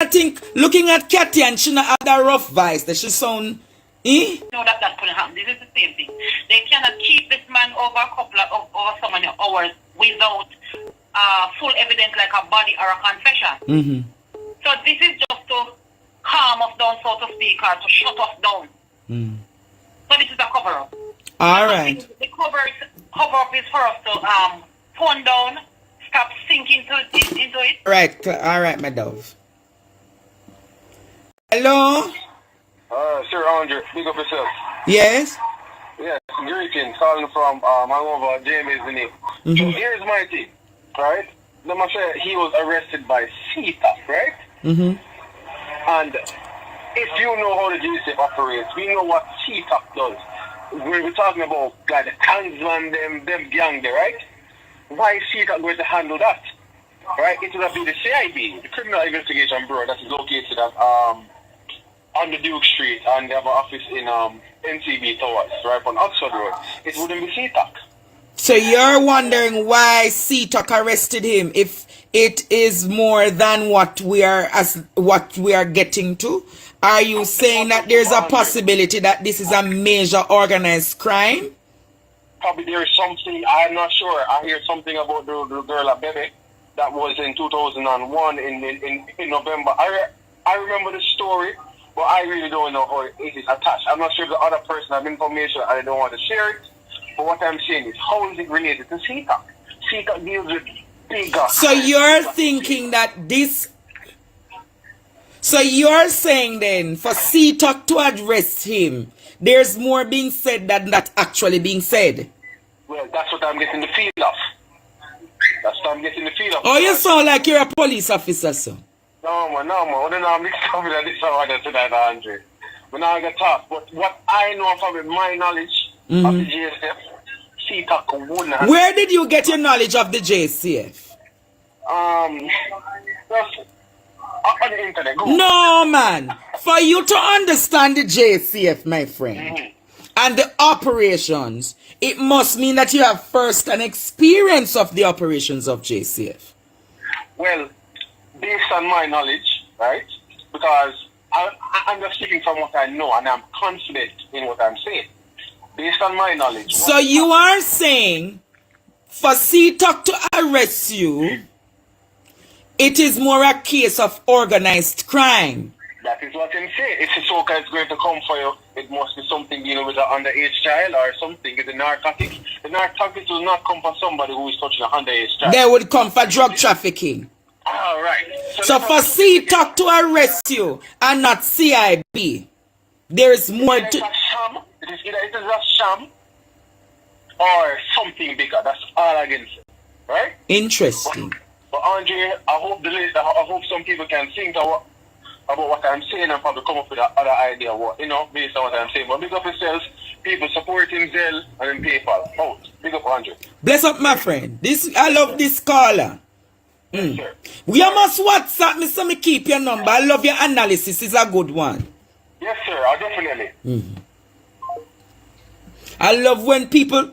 I think looking at Kathy and she not have that rough voice that she sound. No, that couldn't happen. This is the same thing. They cannot keep this man over a couple of over so many hours without full evidence like a body or a confession. So this is just to calm us down, so to speak, or to shut us down. So this is a cover-up. All right. The cover-up is for us to tone down, stop sinking into it. Right. All right, my dove. Hello? Sir Andre, big up yourself. Yes? Yes, greetings. Calling from my over Jamie's the name. So here's my thing, right? Let me say he was arrested by CETA, right? And if you know how the GSF operates, we know what CETA does. We're talking about like the Klansman, them gang there, right? Why is CETA going to handle that? Right? It would have been the CIB, the Criminal Investigation Bureau, that's located at on the Duke Street, and they have an office in NCB Towers, right on Oxford Road. It wouldn't be CETA. So you're wondering why CETA arrested him if it is more than what we are getting to? Are you saying that there's a possibility that this is a major organized crime? Probably there is something, I'm not sure. I hear something about the girl at Bebe that was in 2001 in November. I remember the story, but I really don't know how it is attached. I'm not sure if the other person has information and I don't want to share it. But what I'm saying is, how is it related to CETA? CETA deals with bigger. So you're thinking that this... So you're saying then, for CETA to address him, there's more being said than that actually being said? Well, that's what I'm getting the feel of. That's what I'm getting the feel of. Oh, you sound like you're a police officer, sir. No, man. I don't know how mixed up with this order tonight, Andre. But now I got talk. But what I know from my knowledge of the JSF, CETA wouldn't have... Where did you get your knowledge of the JCF? Just on the internet. Go. No, man. For you to understand the JCF, my friend, and the operations, it must mean that you have first-hand experience of the operations of JCF. Well, based on my knowledge, right? Because I'm just speaking from what I know, and I'm confident in what I'm saying. Based on my knowledge. So you are saying, for CETA to arrest you, it is more a case of organized crime. That is what I'm saying. If the SOCA is going to come for you, it must be something dealing with an underage child or something. It's a narcotic. The narcotics will not come for somebody who is touching an underage child. They would come for drug trafficking. All right. So for CETA to arrest you and not CIB, there is more to... It is either a sham or something bigger. That's all I can say. Right? Interesting. But Andre, I hope some people can think about what I'm saying and probably come up with another idea, based on what I'm saying. But big up yourselves, people supporting Zelle and then PayPal. Out. Big up, Andre. Bless up, my friend. I love this caller. Yes, sir. You must WhatsApp me so me keep your number. I love your analysis. It's a good one. Yes, sir. Definitely. I love when people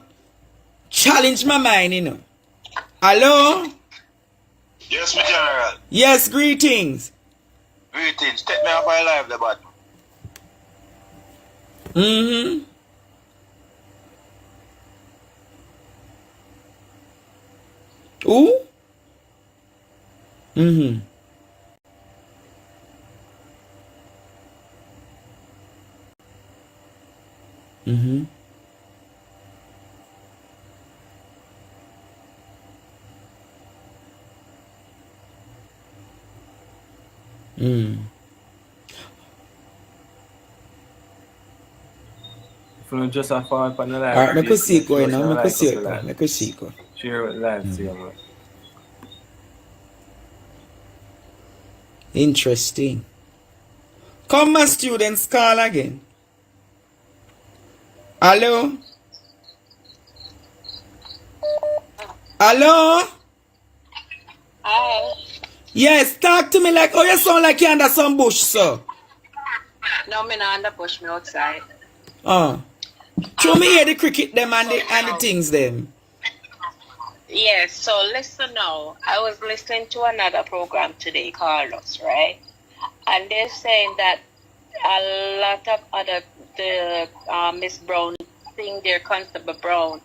challenge my mind, Hello? Yes, my general. Yes, greetings. Greetings. Take me off my live, the button. Who? From just a fall upon the live. Alright, I could see it going on. I could see it. I could see it going. Share it live, see you. Interesting. Come, my students, call again. Hello? Hello? Hi. Yes, talk to me like, oh, you sound like you're under some bush, sir. No, me not under bush, me outside. Show me here the cricket them and the things them. Yes, so listen now. I was listening to another program today, Carlos, right? And they're saying that a lot of other the Miss Brown thing there, Constable Brown,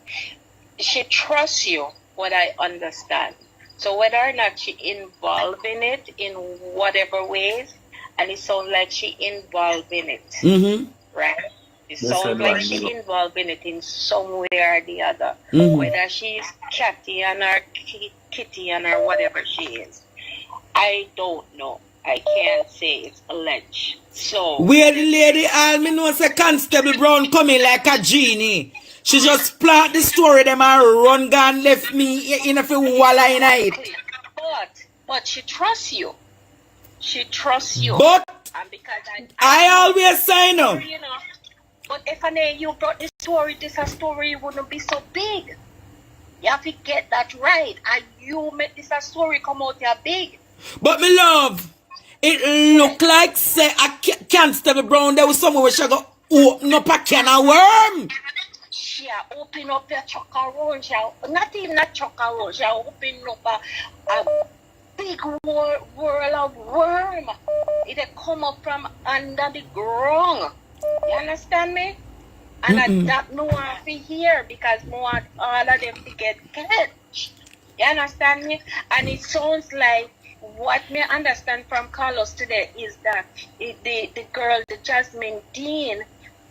she trusts you, what I understand. So whether or not she involved in it in whatever ways, and it sounds like she involved in it, right? It sounds like she involved in it in some way or the other. Whether she's Catty and her Kitty and her whatever she is, I don't know. I can't say, it's alleged. So where the lady all me know say Constable Brown coming like a genie. She just plant the story them and run gone left me in a few walla in it. But she trusts you. She trusts you. But and because I always say no. You know, but if you brought this story, a story wouldn't be so big. You have to get that right. And you make this a story come out here big. But me love, it look like say a Constable Brown there was somewhere where she go open up a can of worm. She open up a chocolate. Not even a chocolate. She open up a big world of worm. It come up from under the ground. You understand me? And I don't know how to hear because I want all of them to get catch. You understand me? And it sounds like what me understand from Carlos today is that the girl, the Jasmine Dean,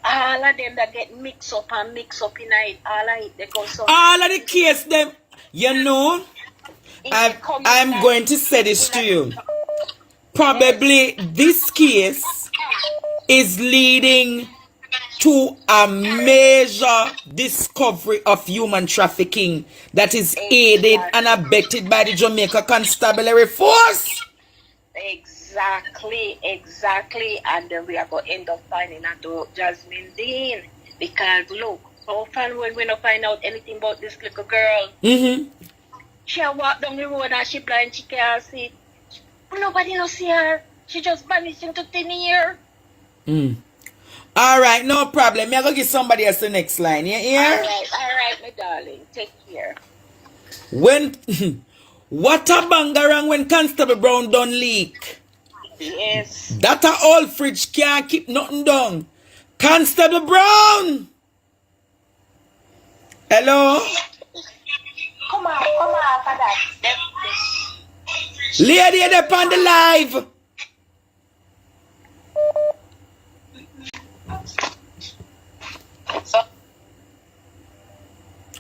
all of them that get mixed up in it, all of it, they go so. All of the case them, you know, I'm going to say this to you. Probably this case is leading to a major discovery of human trafficking that is aided and abetted by the Jamaica Constabulary Force. Exactly. And then we are going to end up finding out Jasmine Dean. Because look, so often when we don't find out anything about this little girl, she walk down the road and she blind, she can't see. Nobody don't see her. She just vanished into thin air. Alright, no problem. I'm going to give somebody else the next line. You hear? Alright, my darling. Take care. When what a bangarang when Constable Brown done leak. Yes. That a old fridge can't keep nothing down. Constable Brown! Hello? Come on for that. Lady up on the live.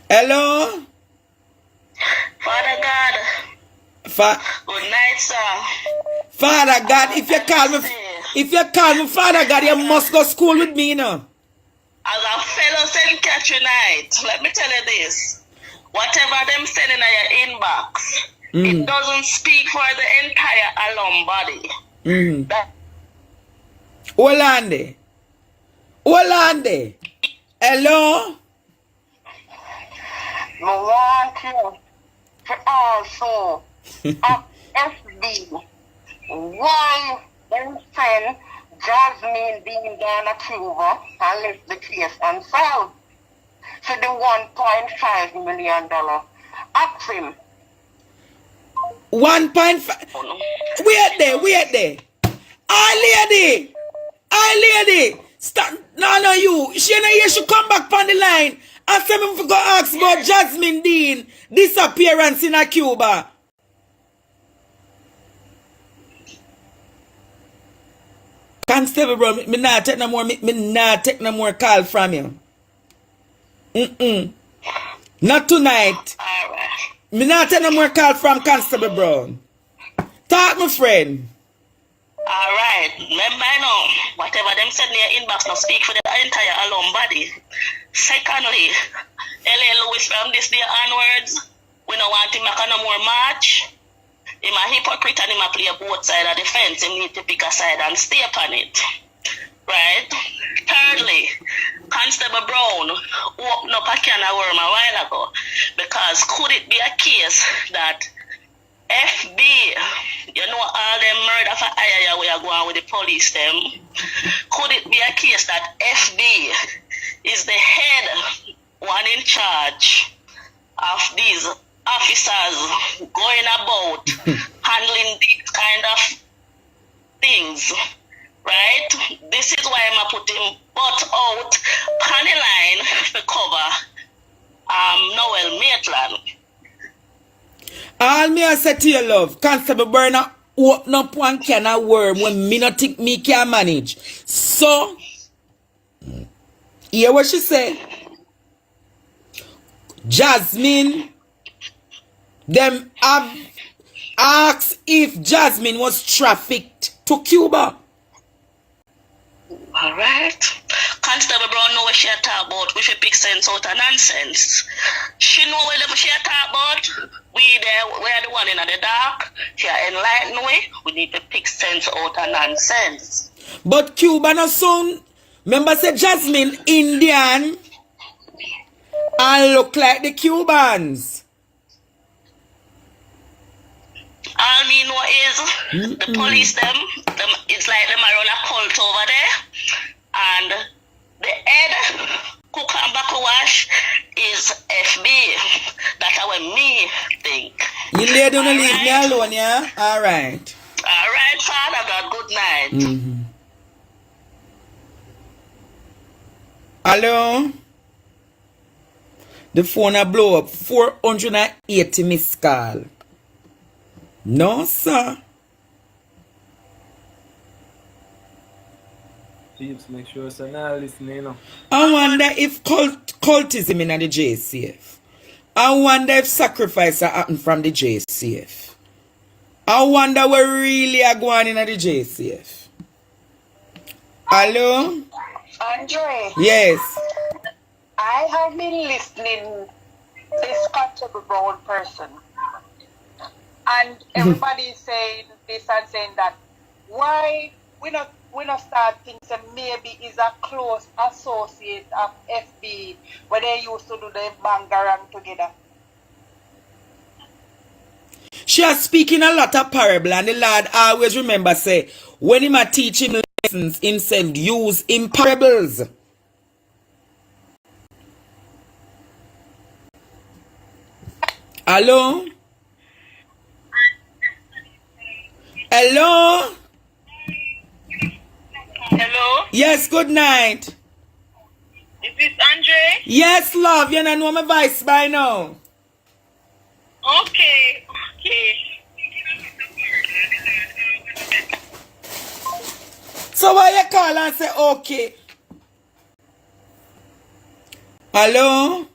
Hello? Father God. Good night, sir. Father God, if you call me Father God, you must go school with me, you know. As a fellow St. Catherineite, let me tell you this. Whatever them sending in your inbox, it doesn't speak for the entire alum body. Olande. Hello? I want you to also FB why them send Jasmine Dean Donna Cuba and left the case unsolved for the $1.5 million. Ask him. 1.5. Wait there. Hi lady. Stop. No, you. She know you should come back on the line. And say me go ask about Jasmine Dean disappearance in a Cuba. Constable bro, me not take no more call from you. Not tonight. Me not take no more call from Constable Brown. Talk, my friend. Alright, remember now, whatever them send in your inbox now speak for the entire alum body. Secondly, L.A. Lewis from this day onwards, we don't want him to no more march. He's a hypocrite and he play both sides of the fence. He need to pick a side and stay upon it. Right? Thirdly, Constable Brown opened up a can of worm a while ago because could it be a case that FB, you know all them murder for hire we are going with the police them. Could it be a case that FB is the head one in charge of these officers going about handling these kind of things, right? This is why I'm putting butt out panel line to cover Noel Maitland. All me I say to you, love, Constable Burner open up one can of worm when me not think me can manage. So, hear what she said. Jasmine, them have asked if Jasmine was trafficked to Cuba. Alright. Constable Brown know what she talk about. We should pick sense out of nonsense. She know what she talk about. We are the one in the dark. She enlighten we need to pick sense out of nonsense. But Cuba no sound. Remember say Jasmine Indian and look like the Cubans. All me know is the police them it's like them are on a cult over there. And the head cook and back wash is FB. That's how me think. You lady don't leave me alone, yeah? Alright. Alright, Father God, good night. Hello? The phone a blow up. 480 missed call. No, sir. Chiefs, make sure it's not listening, you know. I wonder if cultism in the JCF. I wonder if sacrifice happened from the JCF. I wonder what really are going in the JCF. Hello? Andre, Yes. I have been listening this Constable Brown person, and everybody is saying this and saying that. Why we not start thinking maybe is a close associate of FB where they used to do the bangarang together? She is speaking a lot of parable, and the Lord always remember say when him a teach him lessons himself use in parables. Hello? Hello? Hello? Yes, good night. Is this Andre? Yes, love, you know my voice by now. Okay. So why you call and say okay? Hello?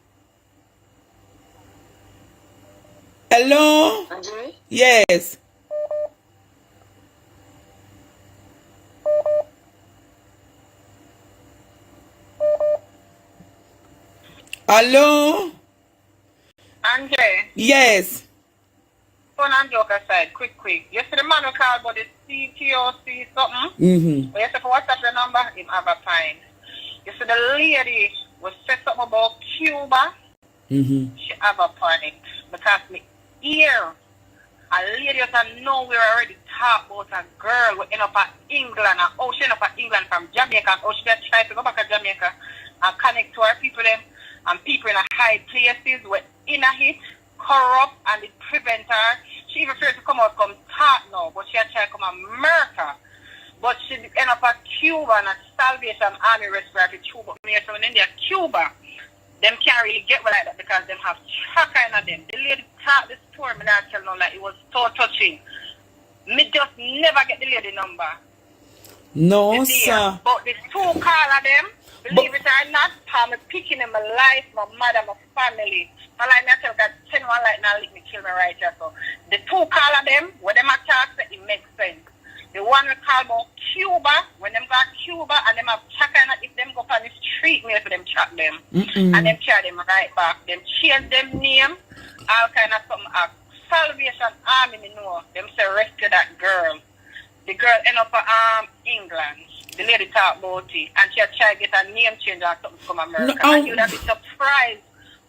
Hello? Andre? Yes. Hello? Andre, Yes. phone and joke aside, quick. You see the man who called about the CTOC something? Mm-hmm. But you say for WhatsApp the number, him have a pint. You see the lady was said something about Cuba, Mm-hmm. she have a pint. Because me here, a lady out of nowhere already talk about a girl who end up at England, and how she end up at England from Jamaica, and how she just try to go back to Jamaica and connect to her people them, and people in a high places where in a hit, corrupt, and it prevent her. She even feared to come out, come talk now, but she had tried to come and murder. But she end up at Cuba and at Salvation Army Respiratory Cuba. From India, Cuba, them can't really get like that because them have tracker in them. The lady talk the story, me not tell no like it was so touching. Me just never get the lady number. No, sir. But the two call of them, believe it or not, I'm picking in my life, my mother, my family. I like me I tell God, send one like now, let me kill me right here. So the two call of them, when them attack, it makes sense. The one we call about Cuba, when them got Cuba and them have tracker, if them go on the street, me for them track them. And them carry them right back. Them change them name, all kind of something. Salvation Army, me know. Them say rescue that girl. The girl end up at England. The lady talk about it. And she had tried to get a name change or something from America. No, and you'd have been surprised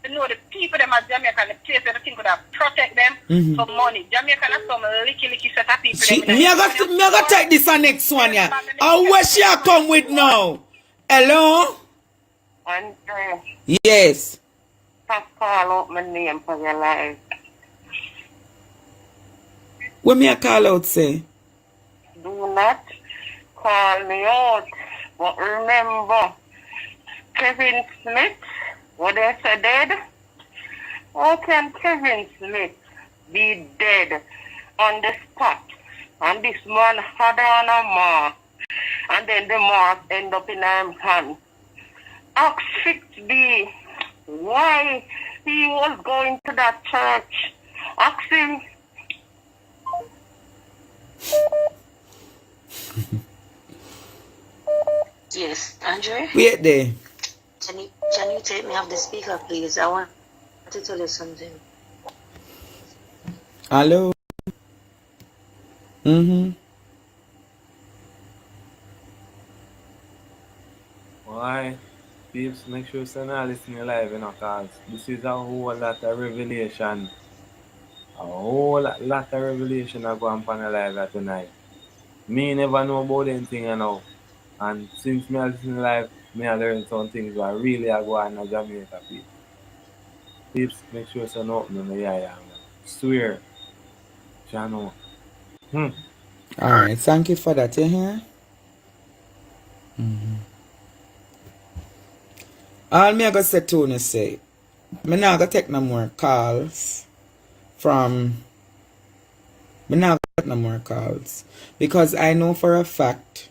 to know the people them at Jamaica and the place where they think would have protect them for money. Jamaica has some licky set of people. Me I got take this on next one, yeah. How where she a come with now? Hello? Andre, Yes. just call out my name for your life. What me a call out say? do not call me out. But remember, Kevin Smith, what they said dead? How can Kevin Smith be dead on the spot? And this man had on a mark, and then the mark end up in his hand. Ask Fitz why he was going to that church. Ask him. Yes, Andre? Wait there. Can you take me off the speaker, please? I want to tell you something. Hello? Why? Peeps, make sure you're not listening live, cause this is a whole lot of revelation. A whole lot of revelation are going on live tonight. Me never know about anything, And since me listen live, me I learn some things that really are going on in Jamaica, peeps. Peeps, make sure you're not opening the eye, man. Swear. Jano. Alright, thank you for that, you hear? All me I gotta say Tony say, me not gonna take no more calls because I know for a fact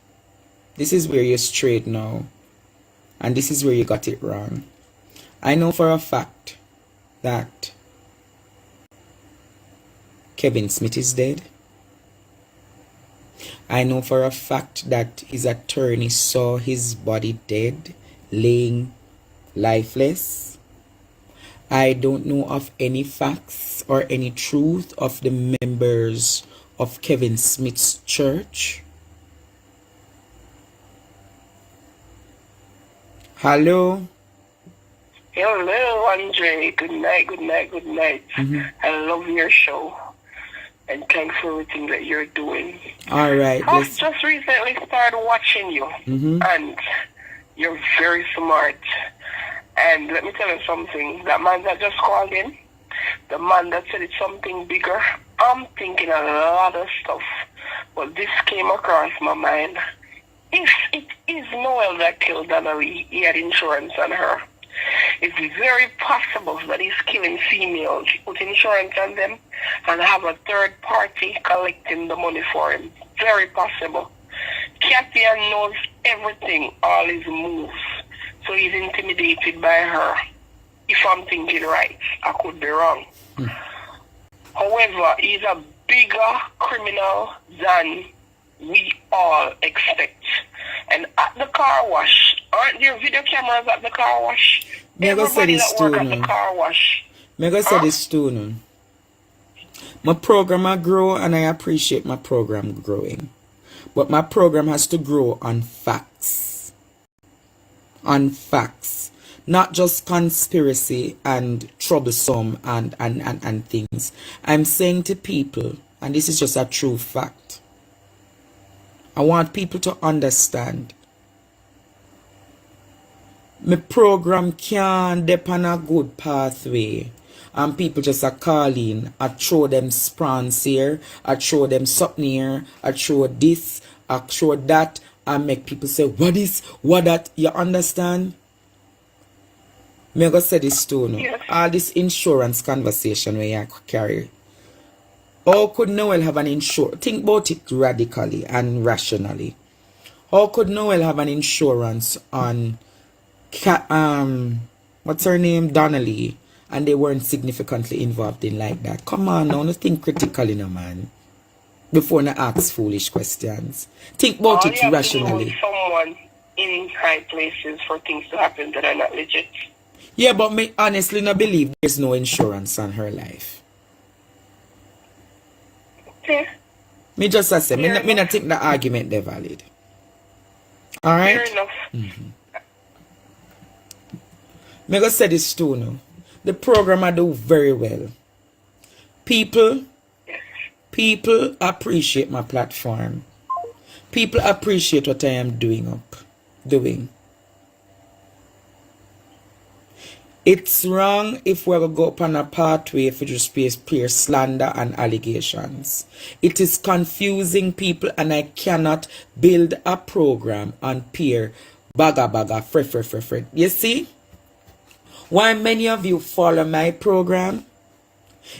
this is where you're straight now and this is where you got it wrong. I know for a fact that Kevin Smith is dead. I know for a fact that his attorney saw his body dead, laying lifeless. I don't know of any facts or any truth of the members of Kevin Smith's church. Hello? Hello, Andre. Good night, good night, good night. I love your show. And thanks for everything that you're doing. All right. I've just recently started watching you. And you're very smart. And let me tell you something. That man that just called in, the man that said it's something bigger, I'm thinking a lot of stuff. But this came across my mind. If it is Noel that killed Donna, he had insurance on her. It's very possible that he's killing females. He put insurance on them and have a third party collecting the money for him. Very possible. Katia knows everything, all his moves. So he's intimidated by her. If I'm thinking right, I could be wrong. However, he's a bigger criminal than we all expect. And at the car wash, aren't there video cameras at the car wash? Everybody that work at the car wash. Say this too, no. My program I grow and I appreciate my program growing. But my program has to grow on facts. On facts. Not just conspiracy and troublesome and things. I'm saying to people, and this is just a true fact, I want people to understand. My program can't depend on a good pathway. And people just are calling. I throw them spawns here. I throw them something here. I throw this. I throw that. And make people say, what is, what that? You understand? Me go say this too, no? Yes. All this insurance conversation where you carry. How could Noel have an insurance? Think about it radically and rationally. How could Noel have an insurance on what's her name? Donnelly, and they weren't significantly involved in like that? Come on now, don't think critically no man. Before you ask foolish questions. Think about it rationally. Someone in high places for things to happen that are not legit. Yeah, but me honestly not believe there's no insurance on her life. Okay. Me just say, me not think the argument they valid. Alright? Fair enough. Me go say this too now. The program I do very well. People appreciate my platform. People appreciate what I am doing. It's wrong if we're going to go upon a pathway for just pure slander and allegations. It is confusing people, and I cannot build a program on pure baga, fre. You see? Why many of you follow my program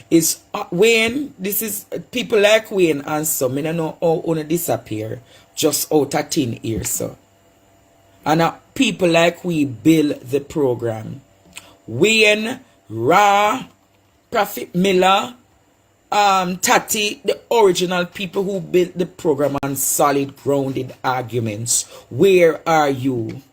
is Wayne, this is people like Wayne and some, I don't know how wanna disappear just out of thin ear, so. And people like we build the program. Wayne, Ra, Prophet Miller, Tati, the original people who built the program on solid grounded arguments. Where are you?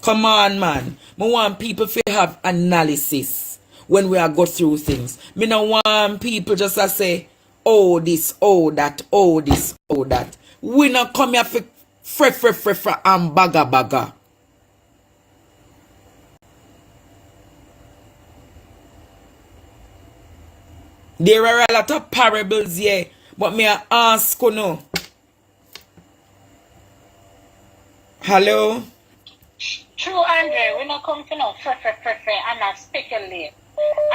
Come on, man. I want people to have analysis when we are go through things. Me no want people just to say, oh this, oh that, oh this, oh that. We not come here for fre and baga. There are a lot of parables here, but me I ask you no. Hello? True, Andre, we not come to no fre and not speculate.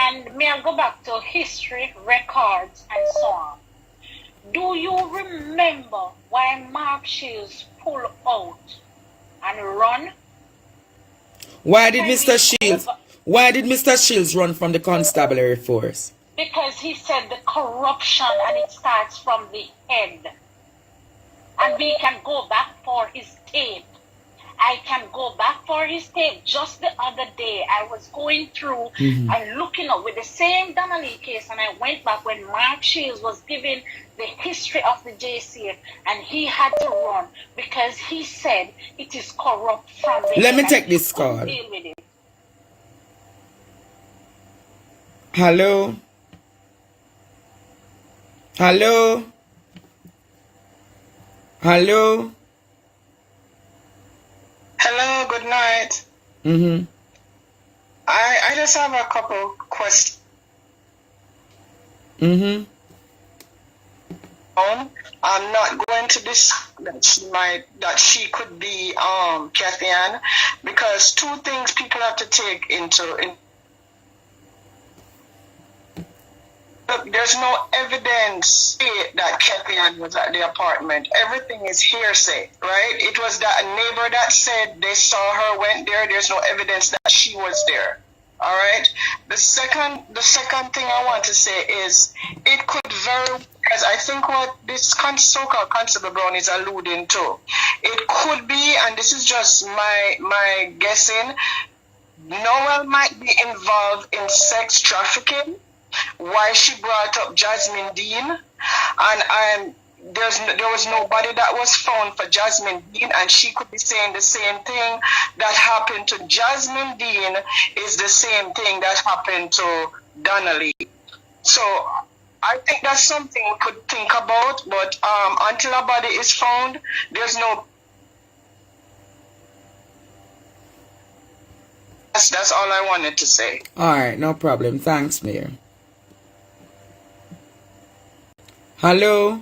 And may I go back to history, records, and so on. Do you remember why Mark Shields pulled out and run? Why did Mr. Shields run from the constabulary force? Because he said the corruption and it starts from the head. And we can go back for his tape. I can go back for his tape. Just the other day, I was going through and looking up with the same Donna case, and I went back when Mark Shields was giving the history of the JCF, and he had to run because he said it is corrupt from the Let head. me take this call. Deal with it. Hello? Hello? Hello? Hello, good night. I just have a couple questions. I'm not going to this that she could be Kathy Ann, because two things people have to take into. There's no evidence that Kathy Ann was at the apartment. Everything is hearsay, right? It was that neighbor that said they saw her, went there. There's no evidence that she was there. All right. The second thing I want to say is it could very, because I think what this so-called Constable Brown is alluding to, it could be, and this is just my guessing, Noel might be involved in sex trafficking. Why she brought up Jasmine Dean, and there was nobody that was found for Jasmine Dean, and she could be saying the same thing that happened to Jasmine Dean is the same thing that happened to Donnelly. So I think that's something we could think about, but until a body is found, there's no. That's all I wanted to say. All right, no problem. Thanks, Mayor. Hello?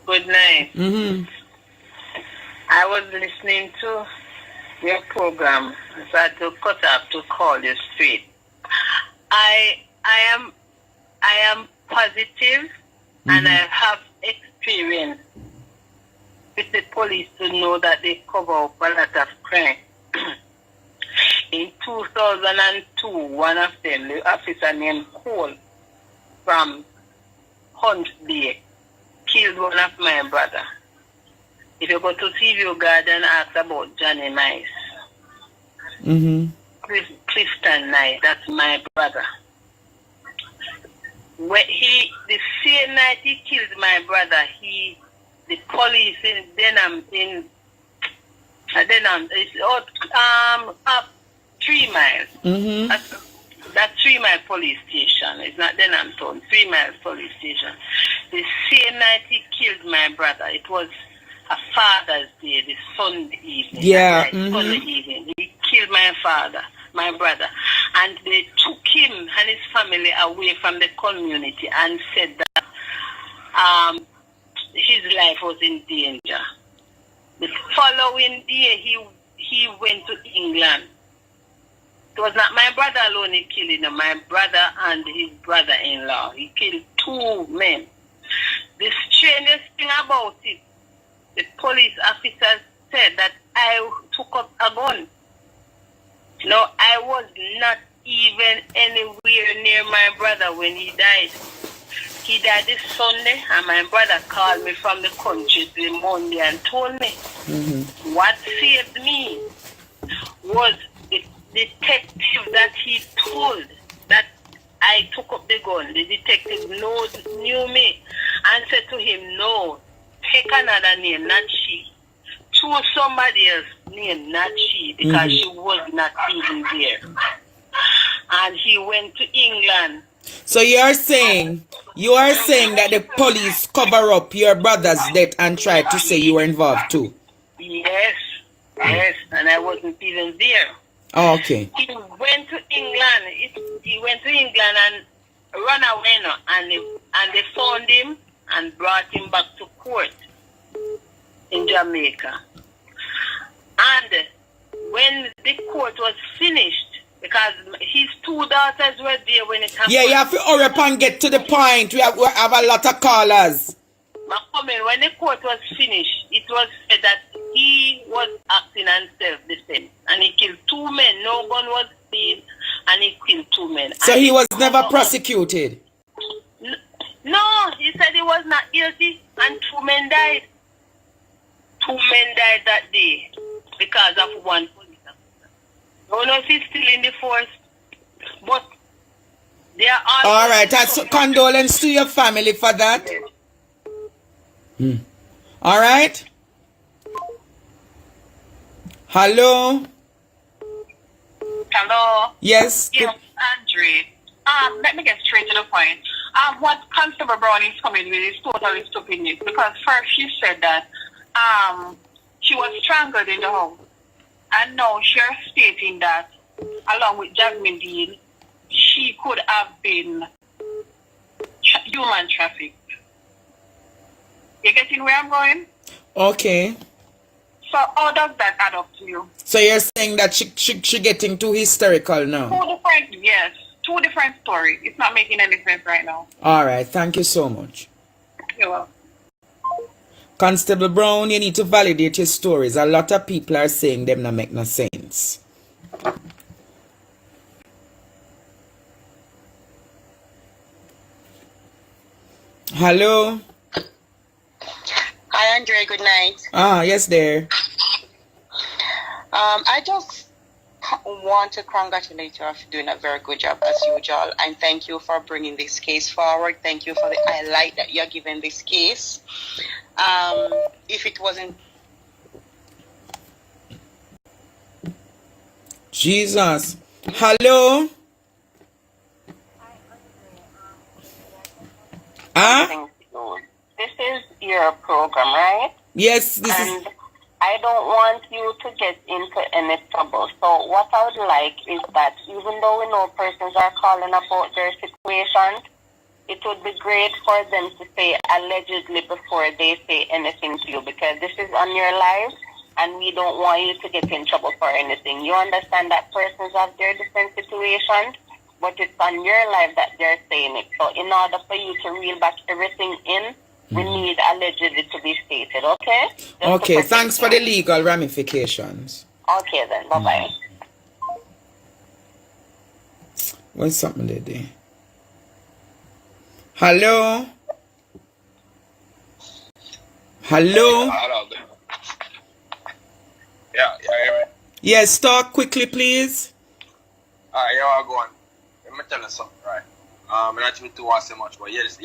Good night. I was listening to your program, so I had to cut off to call you straight. I am positive, and I have experience with the police to know that they cover up a lot of crime. In 2002, one of them, the officer named Cole from Hunt Bay, killed one of my brother. If you go to Seaview Garden, ask about Johnny Nice. Clifton Knight, that's my brother. The same night he killed my brother, the police in Denham, it's up 3 miles. That's 3 Mile police station. It's not Denham Town. 3 Mile police station. The same night he killed my brother, it was a Father's Day, the Sunday evening. Yeah. Sunday evening. He killed my brother. And they took him and his family away from the community and said that his life was in danger. The following day, he went to England. It was not my brother alone he killed, you know, my brother and his brother-in-law. He killed 2 men. The strangest thing about it, the police officers said that I took up a gun. No, I was not even anywhere near my brother when he died. He died this Sunday, and my brother called me from the country the Monday and told me what saved me was the detective that he told that I took up the gun. The detective knew me and said to him, no, take another name, not she. Choose somebody else's name, not she, because she was not even there. And he went to England. So you are saying that the police cover up your brother's death and try to say you were involved too? Yes, and I wasn't even there. Oh, okay. He went to England. He went to England and ran away now, and they found him and brought him back to court in Jamaica. And when the court was finished, because his 2 daughters were there when it happened. Yeah, you have to hurry up and get to the point. We have a lot of callers. When the court was finished, it was said that he was acting in self-defense. And he killed 2 men. No gun was seen, and he killed 2 men. So he was never prosecuted? No, he said he was not guilty, and 2 men died. 2 men died that day because of one police officer. I don't know if he's still in the force, but they are all right. That's condolence to your family for that. All right. Hello. Hello. Yes. Yes, Andre. Let me get straight to the point. What Constable Brown is coming with is totally stupidness, because first she said that she was strangled in the house, and now she's stating that along with Jasmine Dean, she could have been human trafficked. You getting where I'm going? Okay. So how does that add up to you? So you're saying that she getting too hysterical now? 2 different stories. It's not making any sense right now. All right. Thank you so much. You're welcome. Constable Brown, you need to validate your stories. A lot of people are saying them not make no sense. Hello? Hi, Andre. Good night. Yes, there. I just want to congratulate you for doing a very good job as usual, and thank you for bringing this case forward. Thank you for the highlight that you're giving this case. If it wasn't Jesus. Hello? This is your program, right? Yes, this and is. I don't want you to get into any trouble. So what I would like is that even though we know persons are calling about their situations, it would be great for them to say allegedly before they say anything to you, because this is on your life and we don't want you to get in trouble for anything. You understand that persons have their different situations, but it's on your life that they're saying it. So in order for you to reel back everything in, we need allegedly to be stated, okay? Okay, thanks for the legal ramifications. Okay then, bye-bye. What's something there? Hello? Hello? Hello. Yeah, hear me? Yes, talk quickly, please. Alright, yeah, I'll go on. Let me tell you something, right? I'm not even to say much, but yes.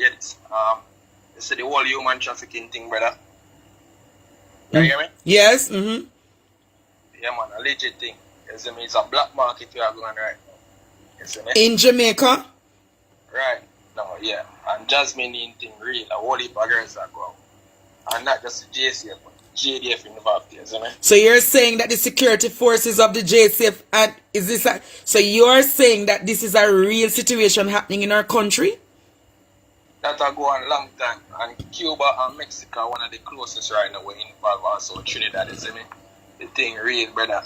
You see the whole human trafficking thing, brother. You hear me? Yes, Yeah, man, a legit thing. You see me? It's a black market we are going right now. You see me? In Jamaica? Right. No, yeah. And Jasmine in thing real. A whole heap of girls that go out. And not just the JCF, but JDF involved here, see me? So you're saying that the security forces of the JCF, and is this so you're saying that this is a real situation happening in our country? That will go on a long time. And Cuba and Mexico are one of the closest right now. We're involved also Trinidad, you see me? the thing real, brother.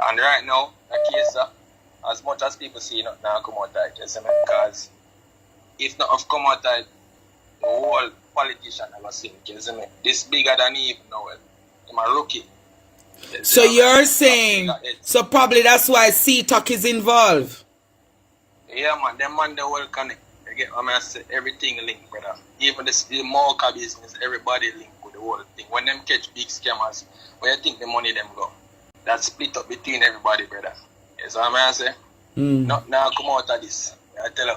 And right now, the case, as much as people see it now come out tight, you see me? Because if not have come out tight, the whole politician ever sink, you see me? This bigger than he even know it. I'm a rookie. So you're saying, so probably that's why C-Talk is involved. Yeah, man, them man, they all connect. You get what I say? Everything linked, brother. Even the marker business, everybody linked with the whole thing. When them catch big scammers, where you think the money them go? That's split up between everybody, brother. You see what I say? Not now come out of this. I tell you.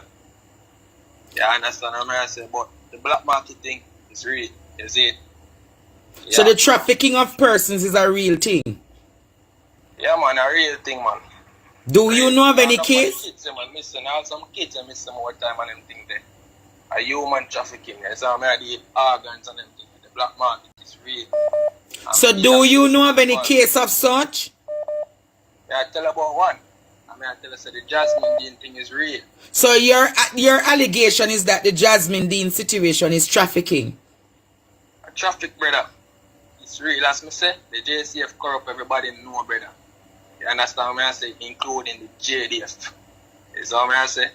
You understand what I say? But the black market thing is real. You see it? Yeah. So the trafficking of persons is a real thing? Yeah, man, a real thing, man. Do you know of any case? Kids, man, missing all some kids and missing more time and them thing there. A human trafficking. So I mean, the organs and them thing. The black market is real. So do you know of any case of such? Yeah, I tell about one. I tell us that the Jasmine Dean thing is real. So your allegation is that the Jasmine Dean situation is trafficking? A traffic, brother. It's real, as me say. The JCF corrupt everybody know, brother. You understand what I say? Including the JDF. Is what I say?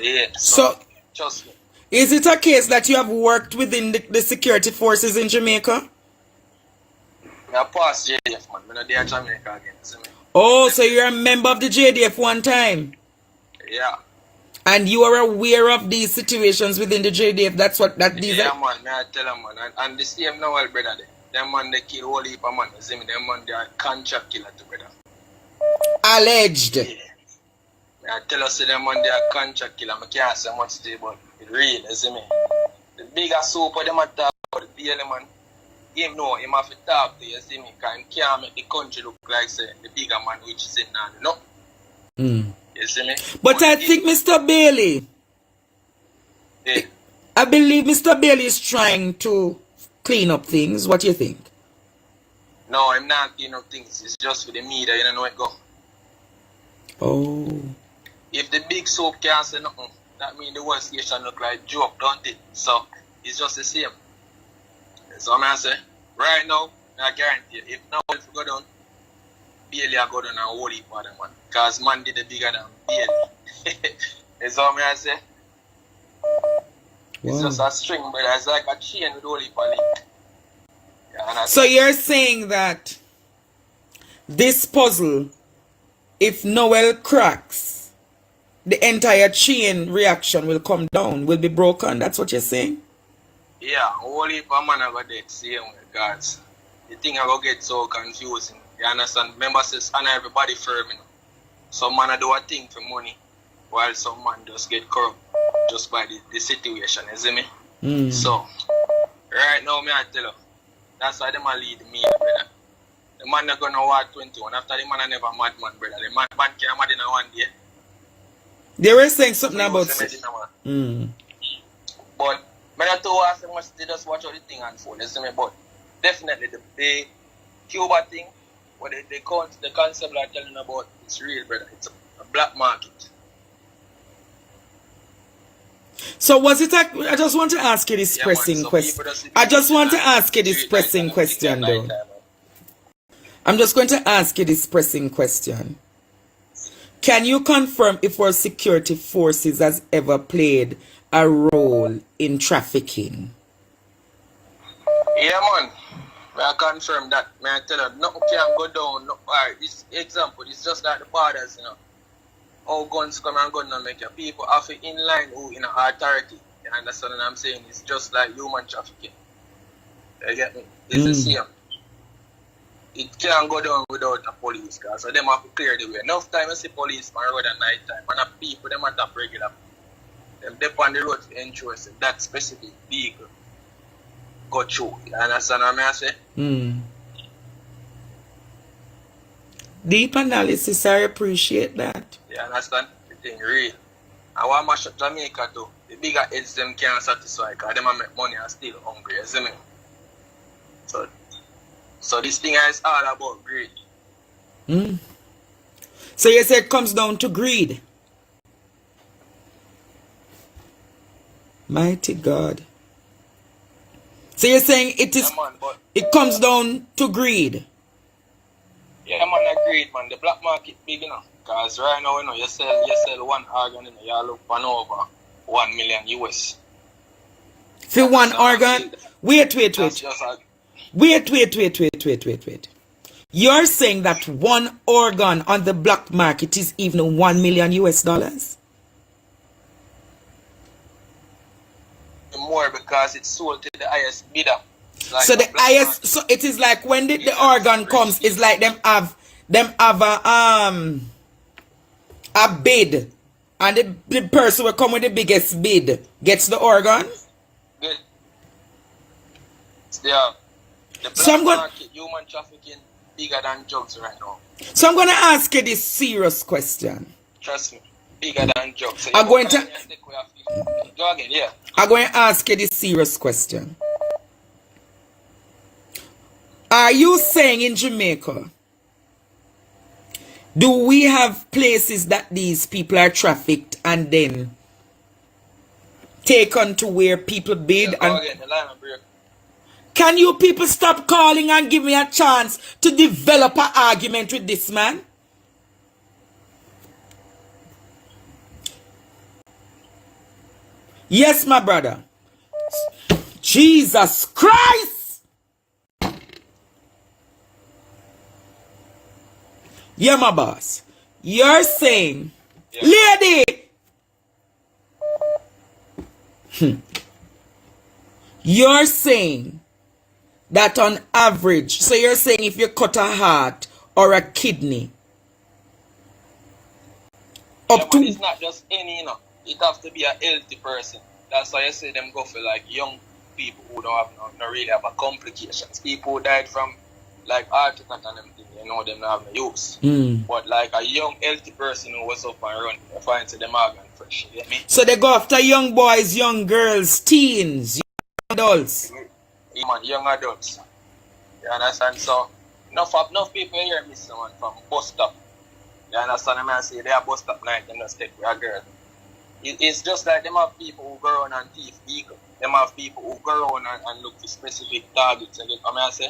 Yeah. So trust me. Is it a case that you have worked within the security forces in Jamaica? I passed JDF, man. I'm not there in Jamaica again. See me? Oh, so you're a member of the JDF one time? Yeah. And you are aware of these situations within the JDF? That's what these yeah, are? man. I tell them, man. And the same now, brother. Them man, they kill whole heap of man. You see me? Them man, they are contract killer too, brother. Alleged. Yeah. I tell us, them man, they are contract killer. I can't say much today, but it's real, you see me? The bigger super, them are talk about the BLM, man. Him know, him have to talk to you, see me? Because he can't make the country look like, say, the bigger man which is in now, no? You see me? But I think Mr. Bailey, yeah. I believe Mr. Bailey is trying to clean up things. What do you think? No, I'm not cleaning up things. It's just for the media, you don't know where it go. Oh. If the big soap can't say nothing, that means the whole station look like joke, don't it? So, it's just the same. So I'm going to say, right now, I guarantee you, if no one go down, Bailey will go down and hold it for them, man. Because man did it bigger than Bailey. That's what I'm going to say. It's just a string, but it's like a chain with all the link. Yeah, so you're saying that this puzzle, if Noel cracks, the entire chain reaction will come down, will be broken? That's what you're saying? Yeah, only if a man have got that same way, guys. The thing I go get so confusing. You understand? Remember, says, and everybody firm, you know. Some man do a thing for money, while some man just get corrupt just by the situation, you see me? So, right now, me I tell you, that's why they man lead me, brother. The man not gonna war 21. After the man I never mad man, brother. The man can't mad in a one day. They were saying something So about But I don't ask them much, they just watch how the thing unfold, you see me? But definitely the Cuba thing, what the concept I'm telling you about, it's real, brother. It's a black market. So was it I just want to ask you this pressing question. I just want to ask you this pressing question though. I'm just going to ask you this pressing question. Can you confirm if our security forces has ever played a role in trafficking? Yeah, man. I confirm that. I tell you, nothing can go down. Alright, this example, it's just like the borders, you know. How guns come and gun and make your people have it in line who in authority. You understand what I'm saying? It's just like human trafficking. You get me? It's the same. It can't go down without a police car, so them have to clear the way. Enough time I see police on road at night time, and people them at regular. Them dip on the road to ensure that specific vehicle go through. You understand what I say? Deep analysis, I appreciate that. You understand? The thing real. I want to mash up Jamaica too. The bigger heads them can't satisfy because them make money and still hungry, you see me? So this thing is all about greed. So you say it comes down to greed? Mighty God. So you're saying it is, Yeah, man, but it comes down to greed? great, man. The black market big enough. Because right now, you sell one organ, you look for over 1 million US. For one organ? Wait. Wait. You're saying that one organ on the black market is even 1 million US dollars? More because it's sold to the highest bidder. Like so the highest, so it is like when the organ comes, it's like them have a bid, and the person will come with the biggest bid gets the organ. Yeah. The black market, human trafficking bigger than drugs right now. So I'm going to ask you this serious question. Trust me, bigger than drugs. So I'm going to ask you this serious question. Are you saying in Jamaica, do we have places that these people are trafficked and then taken to where people bid? Can you people stop calling and give me a chance to develop an argument with this man? Yes, my brother. Jesus Christ! Yeah, my boss. You're saying, lady! You're saying that on average, so you're saying if you cut a heart or a kidney, up to... It's not just any, It has to be a healthy person. That's why I say them go for like young people who don't have really have a complications. People who died from like heart attack and everything, them not have no use. But like a young healthy person who was up and running, they find them organ fresh. You get me? So they go after young boys, young girls, teens, young adults. Young adults. You understand? So enough people hear me someone from bus stop. You understand? I say they are bus stop night and just take with a girl. It's just like them have people who go around and thief vehicle. Them have people who go around and look for specific targets. You come here, say?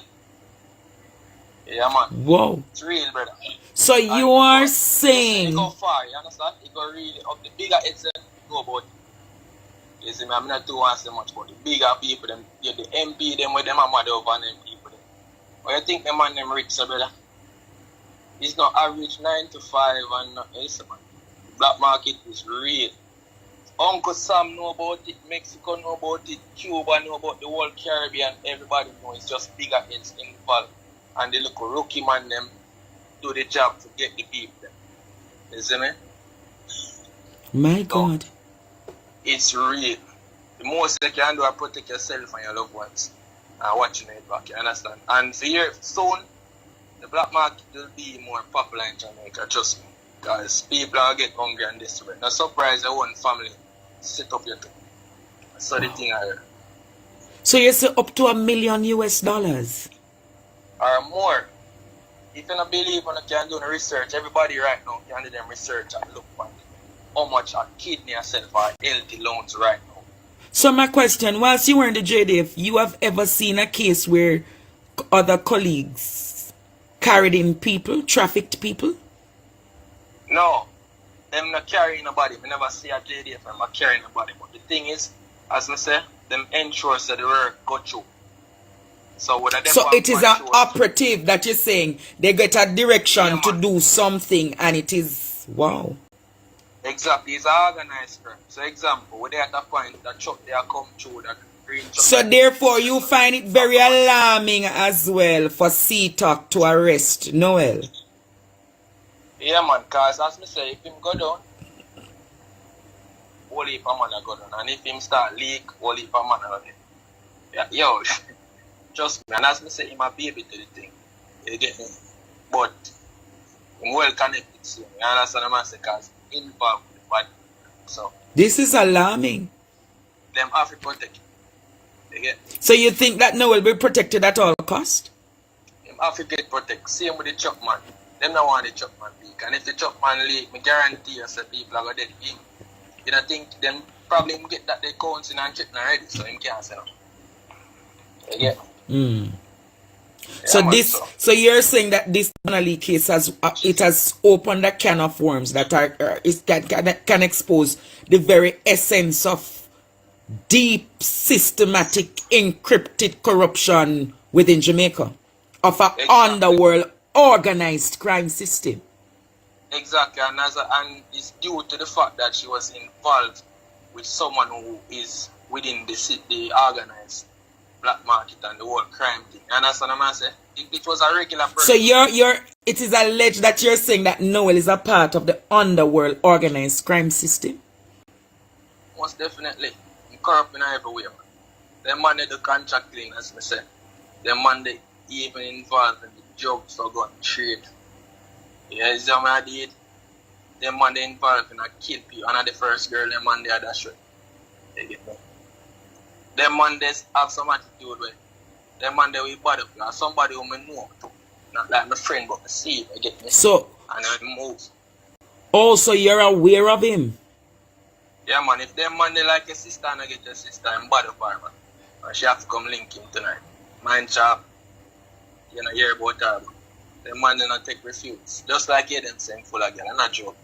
Yeah, man. Whoa. It's real, brother. So you are saying... It go far, you understand? It go really up. The bigger it's go about it. You see me, I'm not too want so much, but the bigger people, them, the MP, them with them are mad over them people. But you think them man them rich, so brother? It's not average 9 to 5 and not else, man. Black market is real. Uncle Sam know about it, Mexico know about it, Cuba know about the whole Caribbean, everybody knows it's just bigger it's involved. And the little rookie man them do the job to get the people them. You see me? My God. So, it's real. The most you can do is protect yourself and your loved ones and watching it back, you understand? And for here soon, the black market will be more popular in Jamaica, trust me. Because people are getting hungry and desperate. No surprise that one family set up your thing. So the thing I heard. So you say up to $1 million US dollars? Or more. If you don't believe you can do the research, everybody right now can do them research and look at how much a kidney yourself are healthy loans right now. So my question, whilst you were in the JDF, you have ever seen a case where other colleagues carried in people, trafficked people? No, them not carrying nobody. We never see a JDF them not carrying nobody. But the thing is, as I say, them ensure that the work go through. So it is an operative that you're saying. They get a direction to do something and it is, wow. Exactly, it's an organized crime. So example, when they at a point, that truck they are come through, that green truck. So therefore you find it very alarming as well for CTOC to arrest Noel. Yeah, man, because as me say, if him go down, whole heap of man go down. And if him start leak, whole heap of man go down. Yo, trust me. And as me say, him a baby to the thing. You get me? But I'm well connected to him. You understand what I'm saying? Because involved with the body. So this is alarming. Them have to protect him. You get? So you think that Noel will be protected at all cost? Him have to get protected. Same with the truck man. Them don't want the truck man leak. And if the truck man leak, I guarantee you that people are going to dead him. You don't think them probably get that they counting and checking already, so him can't say no. You get? So man, this, so you're saying that this Donnelly case has it has opened a can of worms that are can expose the very essence of deep, systematic, encrypted corruption within Jamaica, of a underworld organized crime system. Exactly, and it's due to the fact that she was involved with someone who is within the organized black market and the whole crime thing. And that's what I'm saying. It was a regular person. So it is alleged that you're saying that Noel is a part of the underworld organized crime system? Most definitely. He corrupt in every way, man. Them man they do contract clean, as I said. Them man they even involved in the drugs for gun trade. Yeah, is that what I did? Them man they involved in a kill people. And the first girl, them man they had that shit. They get me. Them man they have some attitude where them man they will bother for somebody who may know too. Not like my friend, but I see it, you get me? So, and I move. Also, you're aware of him? Yeah, man. If them man they like your sister and I get your sister, I'm bother for her, man. And she have to come link him tonight. Mind chop. You know, hear about her, man. Them man they not take refuse. Just like you them saying full of girl. I'm not joking.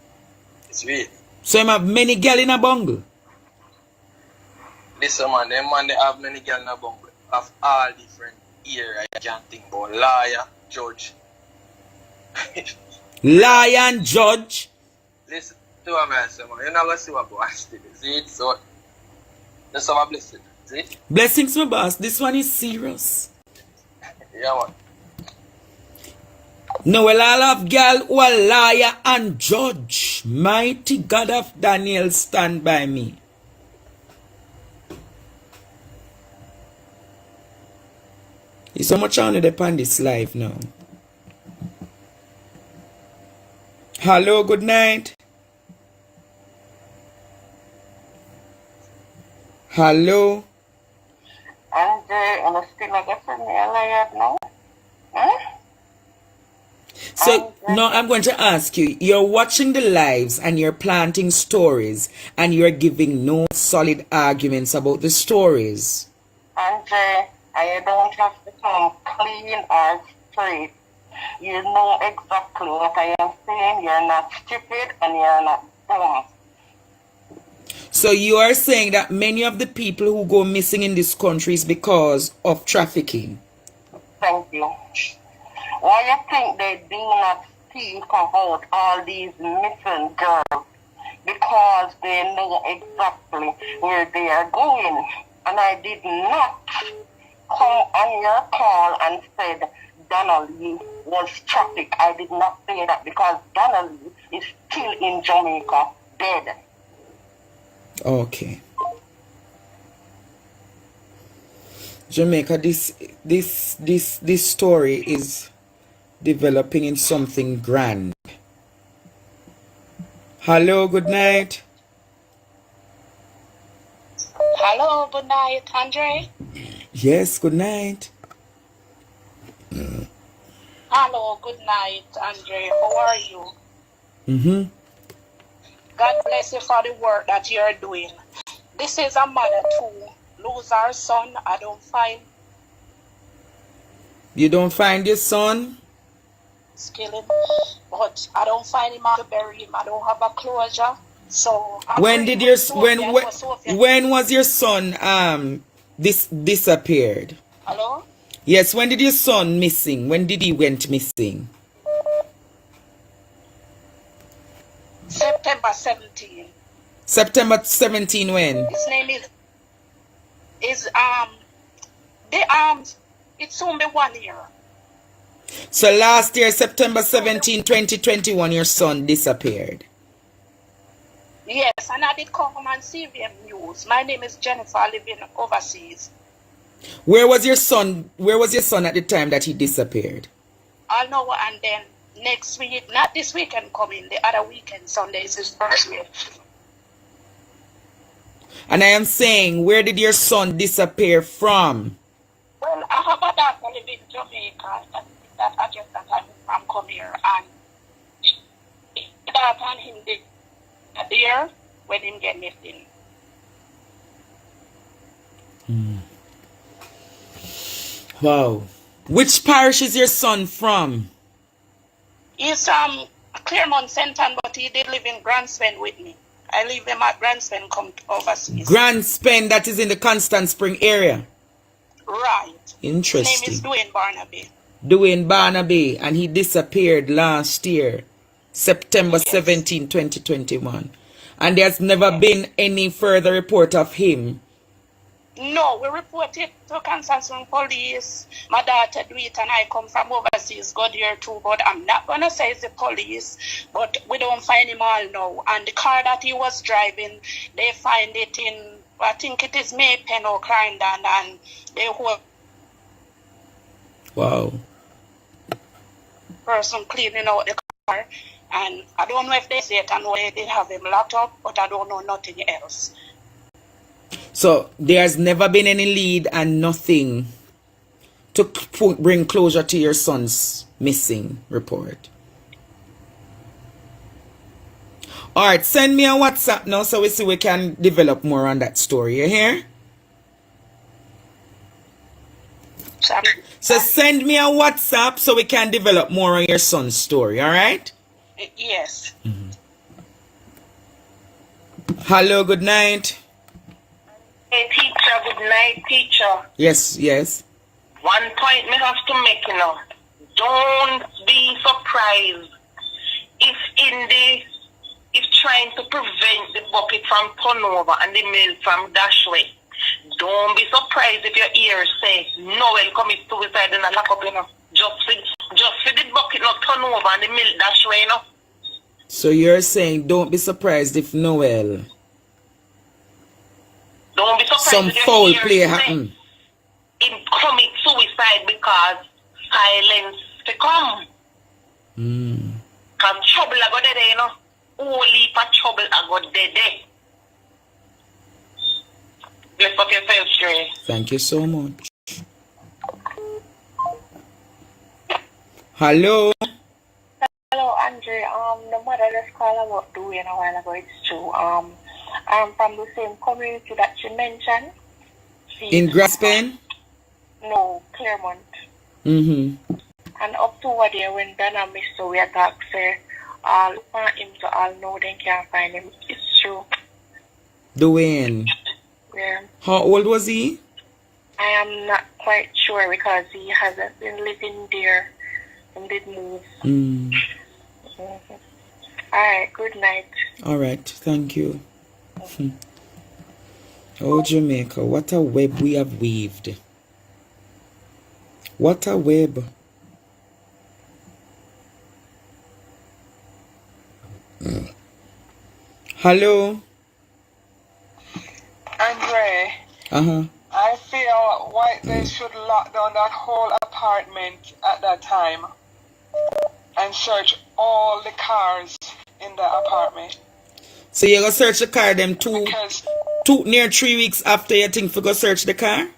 It's real. So you have many girl in a bungle? Listen, man. Them man they have many girl in a bungle. Of all different areas. I can think about lawyer, judge. Lawyer and judge? Listen to what I say, man. You're not going to see what boss did. See it? So, that's how I bless it. See it? Blessings, my boss. This one is serious. Yeah, man. No, well, I love girl who are lawyer and judge. Mighty God of Daniel, stand by me. There's so much on upon this life now. Hello, good night. Hello. And I'm still like a friend now. Huh? So, no, I'm going to ask you, you're watching the lives and you're planting stories and you're giving no solid arguments about the stories. And I don't have to come clean or straight. You know exactly what I am saying. You're not stupid and you're not dumb. So you are saying that many of the people who go missing in this country is because of trafficking? Thank you. Why you think they do not speak about all these missing girls? Because they know exactly where they are going. And I did not come on your call and said Donnelly was trafficked. I did not say that because Donnelly is still in Jamaica, dead. Okay. Jamaica, this story is developing in something grand. Hello, good night. Hello, good night, Andre. Yes, good night. Hello, good night, Andre. How are you? Mm-hmm. God bless you for the work that you're doing. This is a mother to lose her son. I don't find. You don't find your son? Killing, but I don't find him. I bury him. I don't have a closure. So when was your son disappeared? Hello? Yes, when did your son missing? When did he went missing? September 17. September 17 when? His name is it's only 1 year. So last year, September 17, 2021, your son disappeared. Yes, and I did come and see them news. My name is Jennifer, living overseas. Where was your son? Where was your son at the time that he disappeared? I know, and then next week, not this weekend coming, the other weekend, Sunday is his birthday. And I am saying, where did your son disappear from? Well, I have a daughter living in Jamaica. That address that I'm come here, and that and him did there when him get missing. Wow. Which parish is your son from? He's Claremont Centon, but he did live in Grandspen with me. I leave him at Grandspen, come overseas. Grandspen, that is in the Constant Spring area. Right. Interesting. His name is Dwayne Barnaby. Dwayne Barnaby, and he disappeared last year, September 17, 2021. And there's never been any further report of him. No, we reported to Kansas Police. My daughter do it, and I come from overseas, got here too. But I'm not gonna say it's the police. But we don't find him all now. And the car that he was driving, they find it in, I think it is Maypen or Clarendon, and they hold Wow. person cleaning out the car. And I don't know if they say it, I know they did have him locked up, but I don't know nothing else. So there's never been any lead and nothing to bring closure to your son's missing report. All right, send me a WhatsApp now so we can develop more on that story. You hear? So send me a WhatsApp so we can develop more on your son's story. All right? Yes. Hello, good night. Hey, teacher, good night, teacher. Yes, yes. One point me have to make, you know. Don't be surprised if trying to prevent the bucket from turnover and the milk from dash away. Don't be surprised if your ears say Noel commit suicide and lock up, you know. Just for the bucket not turn over and the milk dash away, you know. So you're saying don't be surprised if Noel, don't be surprised some if your foul ears play say happen. him commit suicide because silence to come. Because trouble I got there, you know. Only for trouble I got there. Bless up yourself, Stray. Thank you so much. Hello. Hello, Andre. The mother just called about Dwayne a while ago. It's true. I'm from the same community that she mentioned. In Graspen? No, Claremont. Mm-hmm. And up to what day when Donna missed, so we attack say, all want him to all know they can't find him. It's true. Dwayne. Yeah. How old was he? I am not quite sure because he hasn't been living there and did move. All right, good night. All right, thank you. Oh, Jamaica, what a web we have weaved. What a web. Hello. Andre, I feel why they should lock down that whole apartment at that time and search all the cars in the apartment. So you're going to search the car them near 3 weeks after you think for go search the car?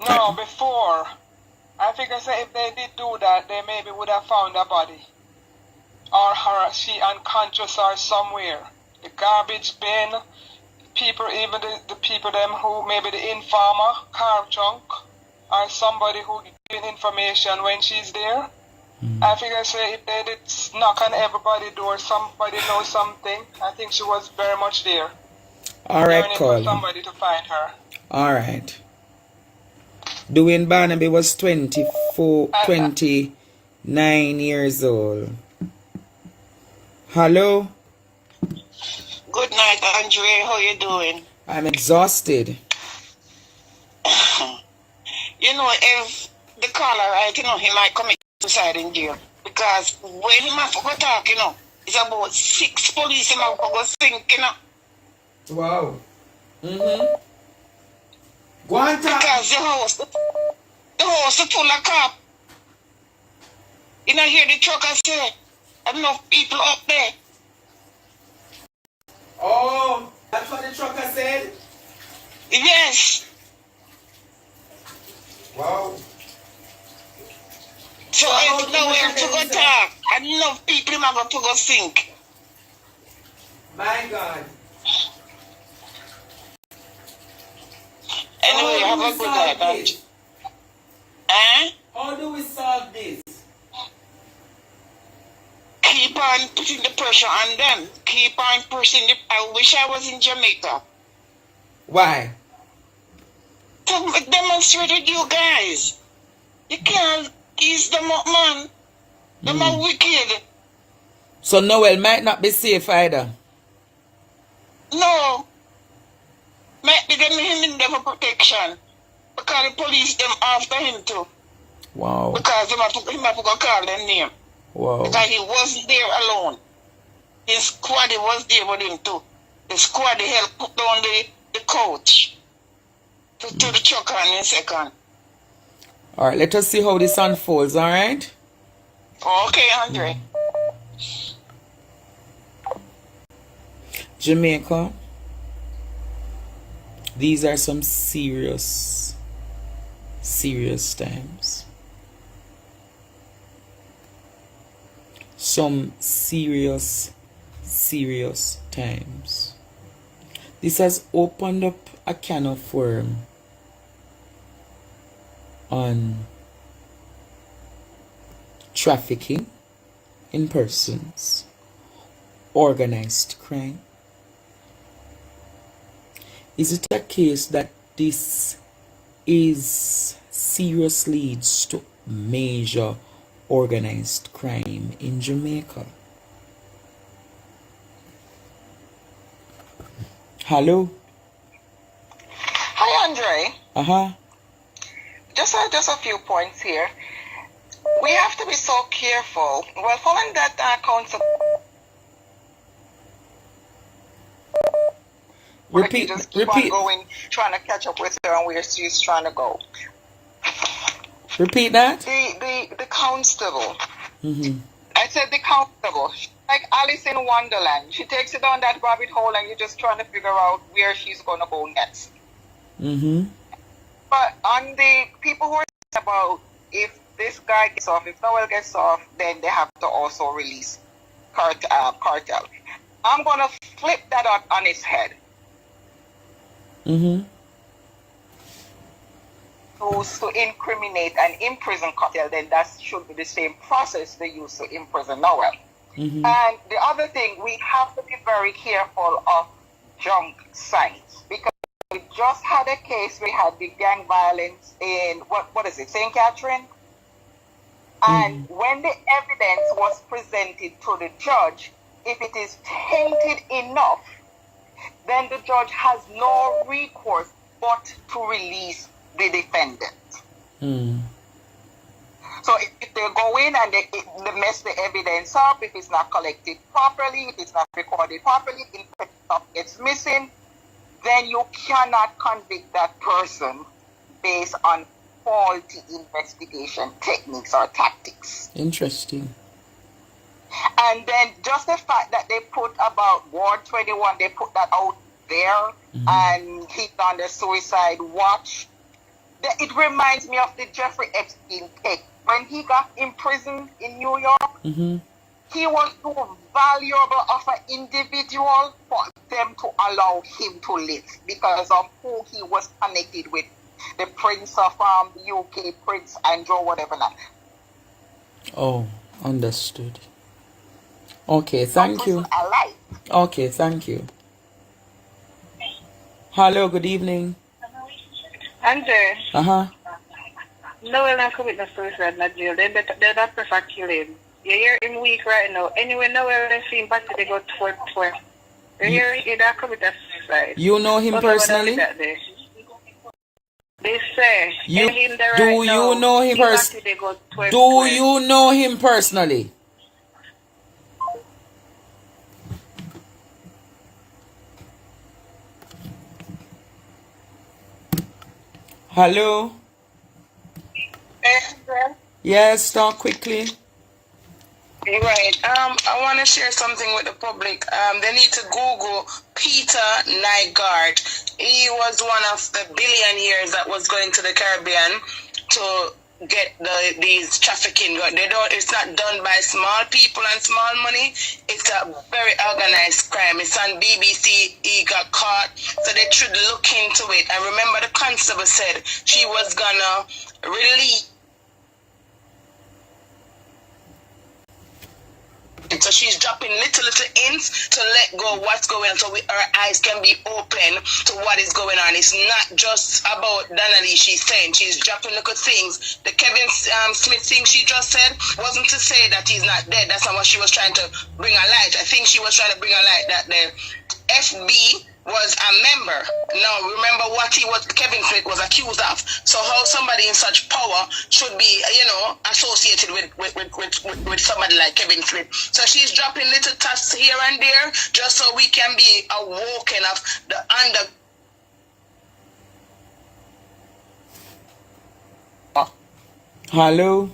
No, before. I figure say if they did do that, they maybe would have found a body. Or she unconscious or somewhere. The garbage bin, people, even the people them who, maybe the informer, car trunk, or somebody who gave information when she's there. I figure say if they did knock on everybody's door, somebody knows something. I think she was very much there. All right, call. Somebody to find her. All right. Dwayne Barnaby was 29 years old. Hello? Good night, Andre. How you doing? I'm exhausted. You know, if the caller, right, you know, he might commit suicide in jail. Because when he might go talk, you know, it's about 6 police he might go think, you know. Wow. Go on, talk. Because the house is full of cop. You know, hear the trucker say, enough people up there. Oh, that's what the trucker said? Yes. Wow. So it's nowhere to go talk. And enough people are going to go think. My God. Anyway, have a good night, Angie. Eh? How do we solve this? Keep on putting the pressure on them. Keep on pushing the... I wish I was in Jamaica. Why? To demonstrate with you guys. You can't ease them up, man. Them are wicked. So Noel might not be safe either. No. Might be them him in there for protection. Because the police them after him too. Wow. Because him have to go call their name. Wow. Because he wasn't there alone. His squad was there with him too. The squad helped put down the coach to the truck on in a second. Alright, let us see how this unfolds, alright? Okay, Andre. Jamaica, these are some serious times. Some serious times. This has opened up a can of worms on trafficking in persons, organized crime. Is it a case that this is serious leads to major organized crime in Jamaica? Hello? Hi, Andre. Uh-huh. Just a few points here. We have to be so careful. Well, following that council... Repeat. Just keep on going, trying to catch up with her and where she's trying to go. Repeat that? The constable. Mm-hmm. I said the constable. She's like Alice in Wonderland. She takes it down that rabbit hole and you're just trying to figure out where she's going to go next. Mm-hmm. But on the people who are about if this guy gets off, if Noel gets off, then they have to also release cartel. I'm going to flip that on his head. Mm-hmm. To incriminate and imprison cartel, then that should be the same process they use to imprison Noel. Mm-hmm. And the other thing, we have to be very careful of junk sites, because we just had a case, we had the gang violence in, what is it, St. Catherine? And when the evidence was presented to the judge, if it is tainted enough, then the judge has no recourse but to release the defendant. So if they go in and they mess the evidence up, if it's not collected properly, if it's not recorded properly, if stuff gets missing, then you cannot convict that person based on faulty investigation techniques or tactics. Interesting. And then just the fact that they put about Ward 21, they put that out there, and he's on the suicide watch. It reminds me of the Jeffrey Epstein case. When he got imprisoned in New York, he was too valuable of an individual for them to allow him to live because of who he was connected with. The Prince of the UK, Prince Andrew, whatever that. Oh, understood. Okay, thank you. Alive. Okay, thank you. Hello, good evening. Andre, Uh-huh. Noel not commit no suicide, not jail. They not prefer kill him. You hear him weak right now. Anyway, Noel they see him back they go 12. You hear he not commit a suicide. You know him personally? They say You him there do right you now, know him personally? Do you know him personally? Hello? Yes, talk quickly. Right. I want to share something with the public. They need to Google Peter Nygaard. He was one of the billionaires that was going to the Caribbean to get these trafficking. It's not done by small people and small money. It's a very organized crime. It's on BBC. He got caught, so they should look into it. And remember, the constable said she was gonna release So she's dropping little hints to let go of what's going on, so our eyes can be open to what is going on. It's not just about Donna Lee. She's saying she's dropping little things. The Kevin Smith thing she just said wasn't to say that he's not dead. That's not what she was trying to bring a light. I think she was trying to bring a light that the FB was a member. Now, remember what Kevin Smith was accused of. So how somebody in such power should be, associated with somebody like Kevin Smith. So she's dropping little tasks here and there just so we can be awoken of the under. Hello?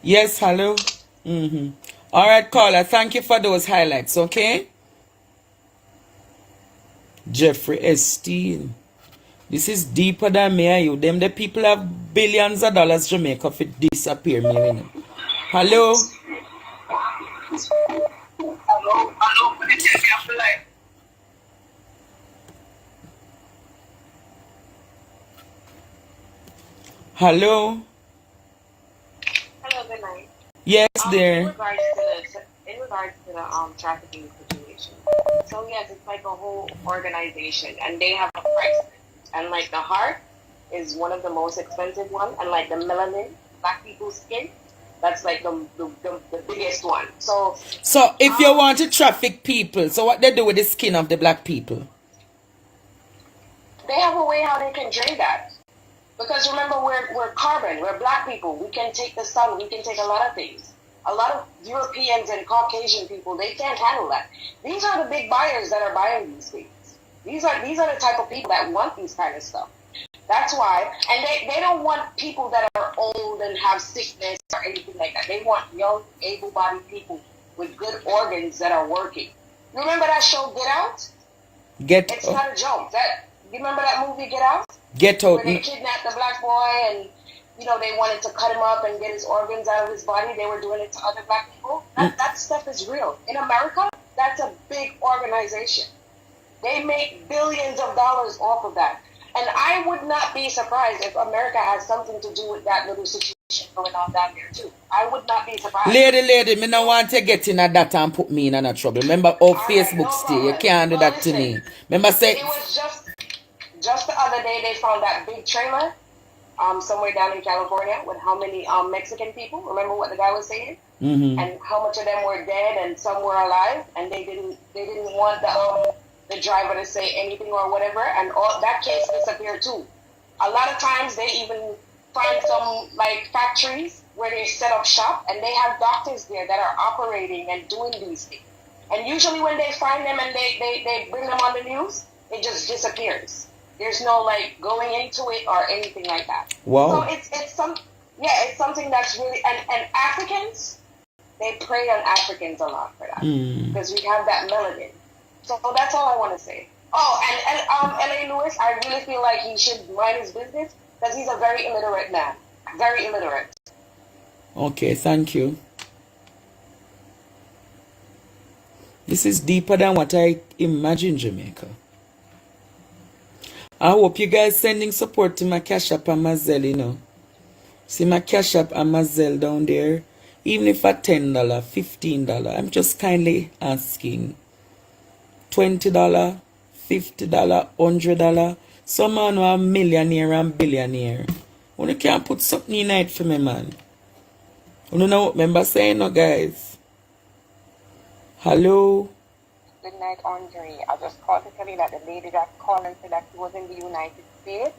Yes, hello? Mm-hmm. All right, caller, thank you for those highlights, okay? Jeffrey S. Steele. This is deeper than me and you. Them the people have billions of dollars Jamaica if it disappear me. You know. Hello? Hello? Hello, good night. Yes, there. In regards to the trafficking situation. So yes, it's like a whole organization, and they have a price. And like the heart is one of the most expensive ones, and like the melanin, black people's skin, that's like the biggest one. So if you want to traffic people, so what they do with the skin of the black people? they have a way how they can drain that. Because remember, we're carbon, we're black people. We can take the sun, we can take a lot of things. A lot of Europeans and Caucasian people, they can't handle that. These are the big buyers that are buying these things. These are the type of people that want these kind of stuff. That's why, and they don't want people that are old and have sickness or anything like that. They want young, able-bodied people with good organs that are working. You remember that show Get Out? It's not a joke. You remember that movie Get Out? Get Out. Where they kidnapped the black boy and they wanted to cut him up and get his organs out of his body. They were doing it to other black people. That stuff is real. In America, that's a big organization. They make billions of dollars off of that. And I would not be surprised if America has something to do with that little situation going on down there too. I would not be surprised. Lady, me no want to get in that and put me in a trouble. Remember, Facebook still, you can't do that to me. Remember, say... It was just the other day they found that big trailer somewhere down in California with how many Mexican people. Remember what the guy was saying? Mm-hmm. And how much of them were dead and some were alive, and they didn't want the driver to say anything or whatever, and all that case disappeared too. A lot of times they even find some like factories where they set up shop and they have doctors there that are operating and doing these things. And usually when they find them and they bring them on the news, it just disappears. There's no like going into it or anything like that. Wow. So it's something that's really and Africans, they prey on Africans a lot for that because we have that melanin. So that's all I want to say. Oh, and L.A. Lewis, I really feel like he should mind his business because he's a very illiterate man. Very illiterate. Okay, thank you. This is deeper than what I imagined, Jamaica. I hope you guys sending support to my Cash App and my Zelle, See my Cash App and my Zelle down there. Even if at $10, $15, I'm just kindly asking. $20, $50, $100. Some man are millionaire and billionaire. You can't put something in it for me, man. You know what remember saying, no, guys? Hello? Good night, Andre. I just called to tell you that the lady that called and said that she was in the United States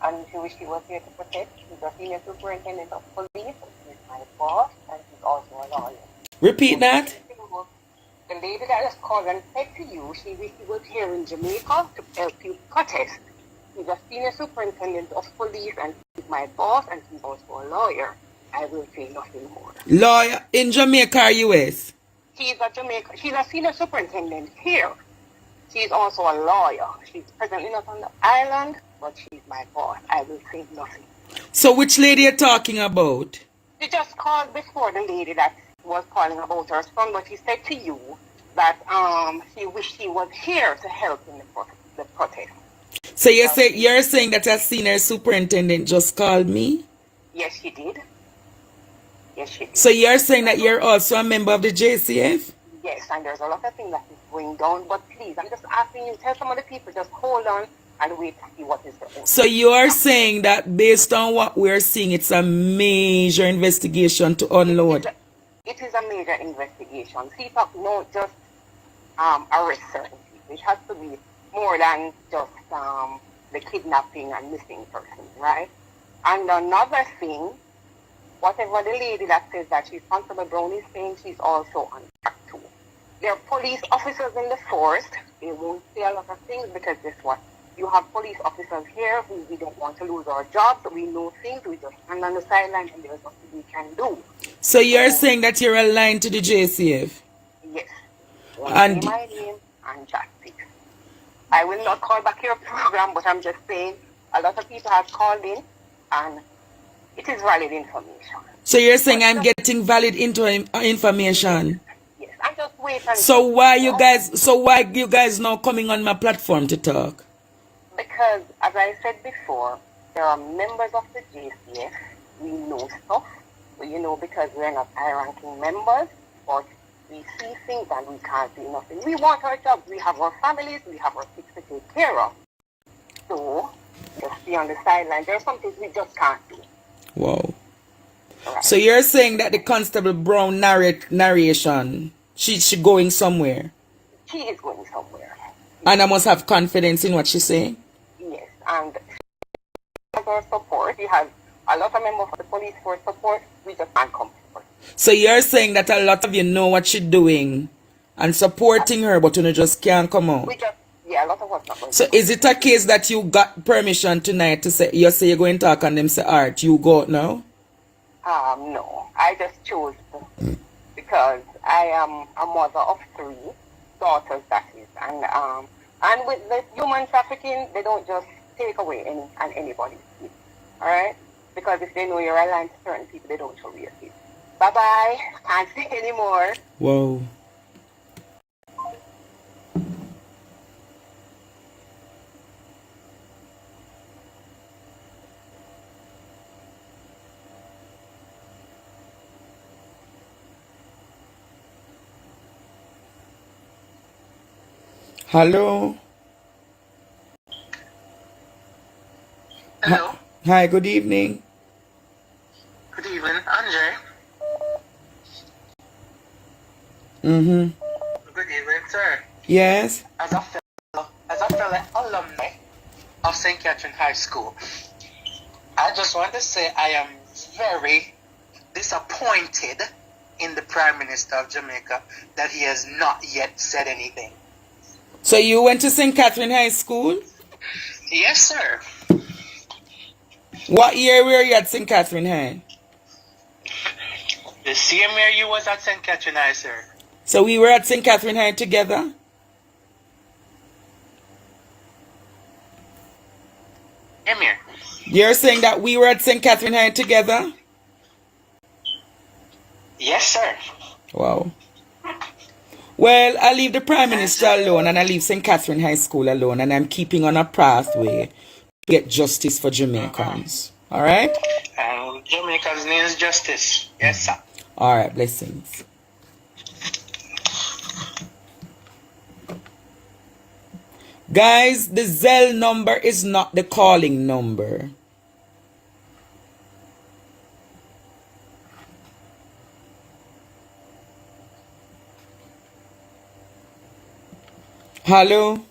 and she wished she was here to protect. She's a senior superintendent of police. She's my boss and she's also a lawyer. Repeat that. The lady that just called and said to you, she wished she was here in Jamaica to help you protest. She's a senior superintendent of police and she's my boss and she's also a lawyer. I will say nothing more. Lawyer in Jamaica or US? She's a senior superintendent here. She's also a lawyer. She's presently not on the island, but she's my boss. I will say nothing. So which lady are you talking about? She just called before, the lady that was calling about her son, but she said to you that she wished she was here to help in the protest. So you're saying that a senior superintendent just called me? Yes, she did. Yes, she did. So you're saying that you're also a member of the JCF? Yes, and there's a lot of things that is going down. But please, I'm just asking you, tell some of the people, just hold on and wait to see what is going on. So you're saying that based on what we're seeing, it's a major investigation to unload? It is a major investigation. CPAC won't just arrest certain people. It has to be more than just the kidnapping and missing persons, right? And another thing, whatever the lady that says that she's Constable Brown is saying, she's also on track too. There are police officers in the force. They won't say a lot of things because guess what? You have police officers here who we don't want to lose our jobs. We know things. We just stand on the sideline and there's nothing we can do. So you're saying that you're aligned to the JCF? Yes. And Say my name and chat, please. I will not call back your program, but I'm just saying a lot of people have called in and it is valid information. So you're saying I'm getting valid information? Yes, I'm just waiting. So why you guys now coming on my platform to talk? Because, as I said before, there are members of the JCF. We know stuff, because we're not high-ranking members, but we see things and we can't do nothing. We want our jobs. We have our families. We have our kids to take care of. So, just be on the sideline. There are some things we just can't do. Wow. Right. So you're saying that the Constable Brown narration, she going somewhere? She is going somewhere. And I must have confidence in what she's saying? Yes, and she has our support. She has a lot of members of the police force support. We just can't come forward. So you're saying that a lot of you know what she's doing and supporting her, but you just can't come out? Yeah, a lot of us not going. So is it a case that you got permission tonight to say, you say you're going to talk and them say, alright, you go out now? No. I just chose to, because I am a mother of 3 daughters, that is. And with the human trafficking, they don't just take away anybody's kids. Alright? Because if they know you're aligned to certain people, they don't show you your kids. Bye-bye. Can't say anymore. Whoa. Hello. Hello. Hi, good evening. Good evening, Andre. Good evening, sir. Yes. As a fellow alumni of St. Catherine High School, I just want to say I am very disappointed in the Prime Minister of Jamaica that he has not yet said anything. So you went to St. Catherine High School? Yes, sir. What year were you at St. Catherine High? The same year you was at St. Catherine High, sir. So we were at St. Catherine High together? Emir. You're saying that we were at St. Catherine High together? Yes, sir. Wow. Well, I leave the Prime Minister alone and I leave St. Catherine High School alone, and I'm keeping on a pathway to get justice for Jamaicans. Alright? Jamaicans needs justice. Yes, sir. Alright, blessings. Guys, the Zelle number is not the calling number. Hello?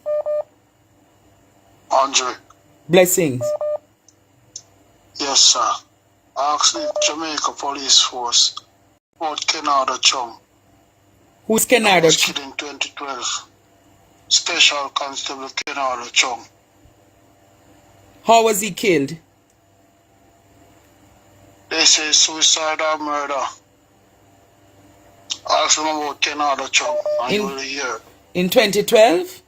Andre. Blessings. Yes, sir. Actually, Jamaica Police Force about Kennard Chung. Who's Kennard Chung? In 2012. Special Constable Kennard Chung. How was he killed? They say suicide or murder. Ask them about Kennard Chung and you will hear. In 2012?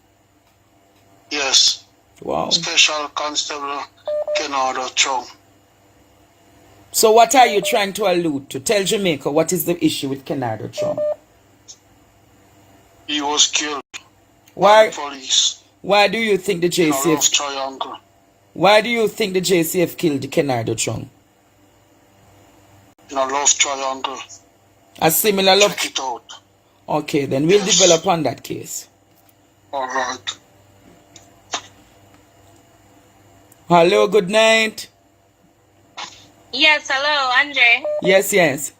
Yes. Wow. Special Constable Kennard Chung. So what are you trying to allude to? Tell Jamaica what is the issue with Kennard Chung. He was killed. Why? By the police. Why do you think the JCF? Triangle. Why do you think the JCF killed Kennard Chung? love triangle. A similar love. Check it out. Okay, then we'll develop on that case. All right. Hello, good night. Yes, hello, Andre. Yes. Yes,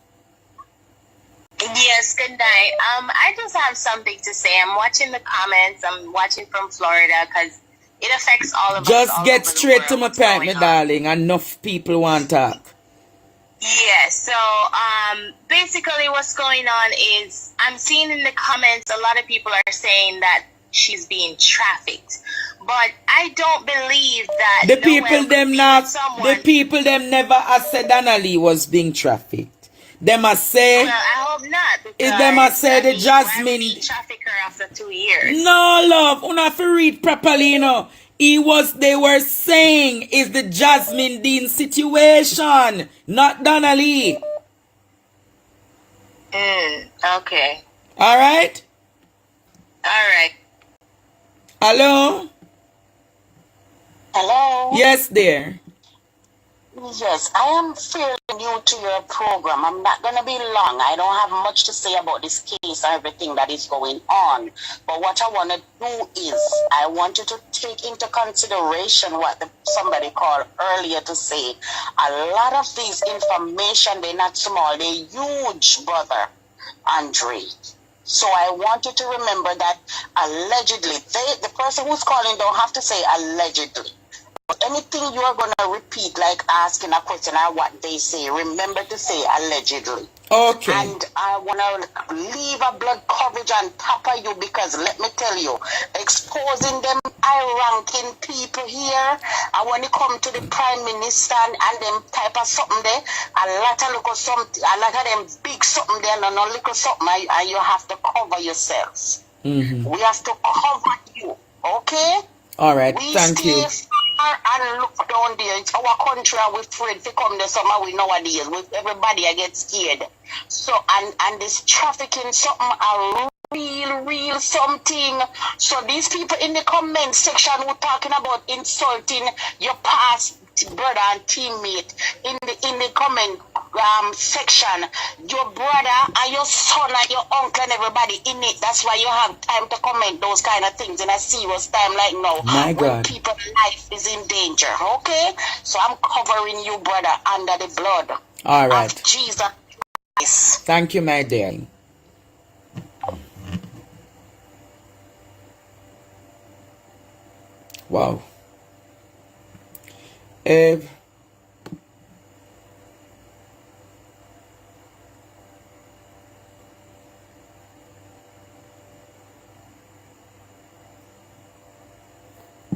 good night. I just have something to say. I'm watching the comments. I'm watching from Florida because it affects all of us. Just all get over the straight world, to my what's point, going my on. darling. Enough people want to talk. Yeah, so basically what's going on is I'm seeing in the comments a lot of people are saying that she's being trafficked. But I don't believe that The people them never has said Donna Lee was being trafficked. Them a say Well, I hope not, because if them a say the Jasmine why would he traffic her after 2 years? No, love, una have to read properly, you know. They were saying is the Jasmine Dean situation, not Donna Lee. Okay. Alright? Alright. Hello? Hello? Yes, dear. Yes, I am fairly new to your program. I'm not going to be long. I don't have much to say about this case and everything that is going on. But what I want to do is I want you to take into consideration what somebody called earlier to say. A lot of these information, they're not small. They're huge, brother Andre. So I want you to remember that allegedly, the person who's calling don't have to say allegedly. Anything you are going to repeat, like asking a question or what they say, remember to say allegedly. Okay. And I want to leave a blood coverage on top of you because let me tell you, exposing them high-ranking people here, and when it come to the Prime Minister and them type of something there, a lot of them big something there and no little something, and you have to cover yourselves. Mm-hmm. We have to cover you, okay? All right, thank you. And look down there. It's our country and we're afraid to come there somehow we nowadays. With everybody I get scared. So and this trafficking something a real something. So these people in the comment section who talking about insulting your past brother and teammate in the comment section, your brother and your son and your uncle and everybody in it. That's why you have time to comment those kind of things in a serious time like now. My when God. people's life is in danger. Okay? So I'm covering you, brother, under the blood All right. of Jesus Christ. Thank you, my darling. Wow.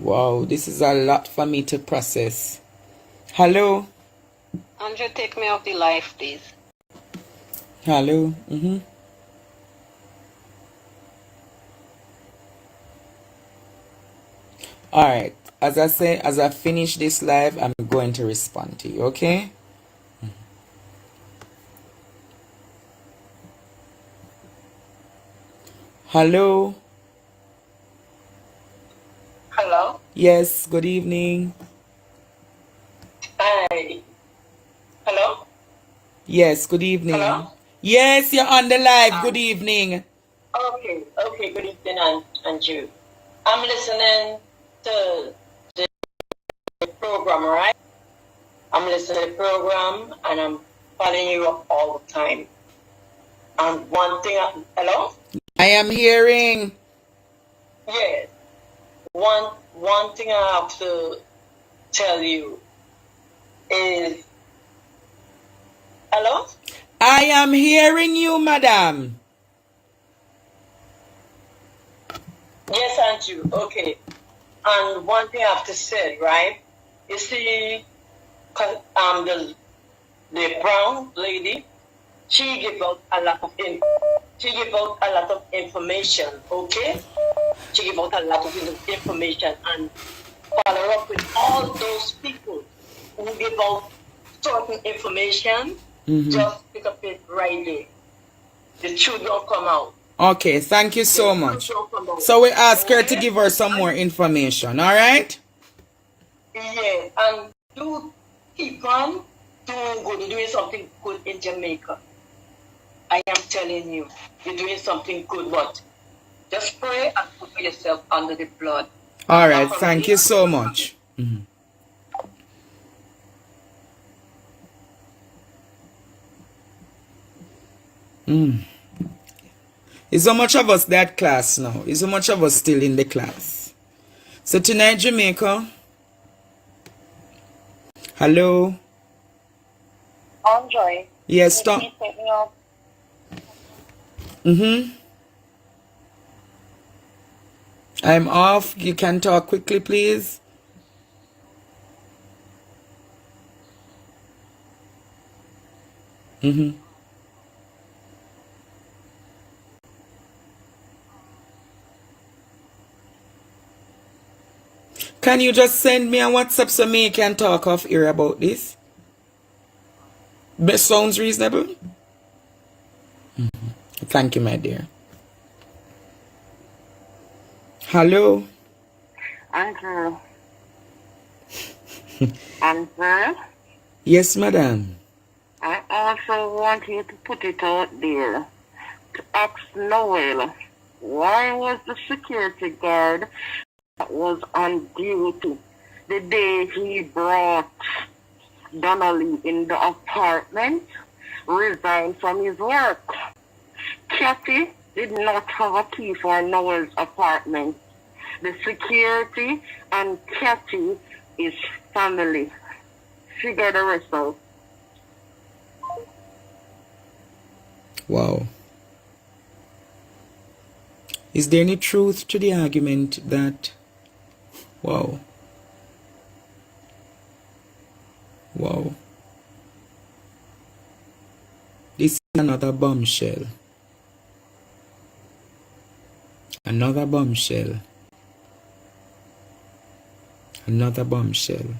Wow, this is a lot for me to process. Hello? Andrew, take me off the live, please. Hello? Mm-hmm. Alright, as I say, as I finish this live, I'm going to respond to you, okay? Hello? Hello? Yes, good evening. Hi. Hello? Yes, good evening. Hello? Yes, you're on the live. Good evening. Okay, good evening, Andrew. I'm listening to the program, right? I'm listening to the program and I'm following you up all the time. And one thing, hello? I am hearing. Yes. One thing I have to tell you is, hello? I am hearing you, madam. Yes, Andrew. Okay. And one thing I have to say, right? You see, the brown lady, she gave out a lot of information. Okay, she gave out a lot of information and follow up with all those people who give out certain information. Mm-hmm. Just pick up it right there. The truth don't come out. Okay, thank you so much. So we ask her to give her some more information, all right? Yeah, and do keep on doing good. You're doing something good in Jamaica. I am telling you, you're doing something good, but just pray and put yourself under the blood. All right, thank you so much. Mm-hmm. Is so much of us that class now? Is so much of us still in the class? So tonight, Jamaica. Hello. Andre. Yes, stop. I'm off. You can talk quickly, please. Can you just send me a WhatsApp so me can talk off here about this? Sounds reasonable? Thank you, my dear. Hello? Andrew. Andrew? Yes, madam. I also want you to put it out there to ask Noel, why was the security guard that was on duty the day he brought Donnelly in the apartment resigned from his work? Kathy did not have a key for Noel's apartment. The security and Kathy is family. Figure the rest out. Wow. Is there any truth to the argument that... Wow. Wow. This is another bombshell. Another bombshell. Another bombshell.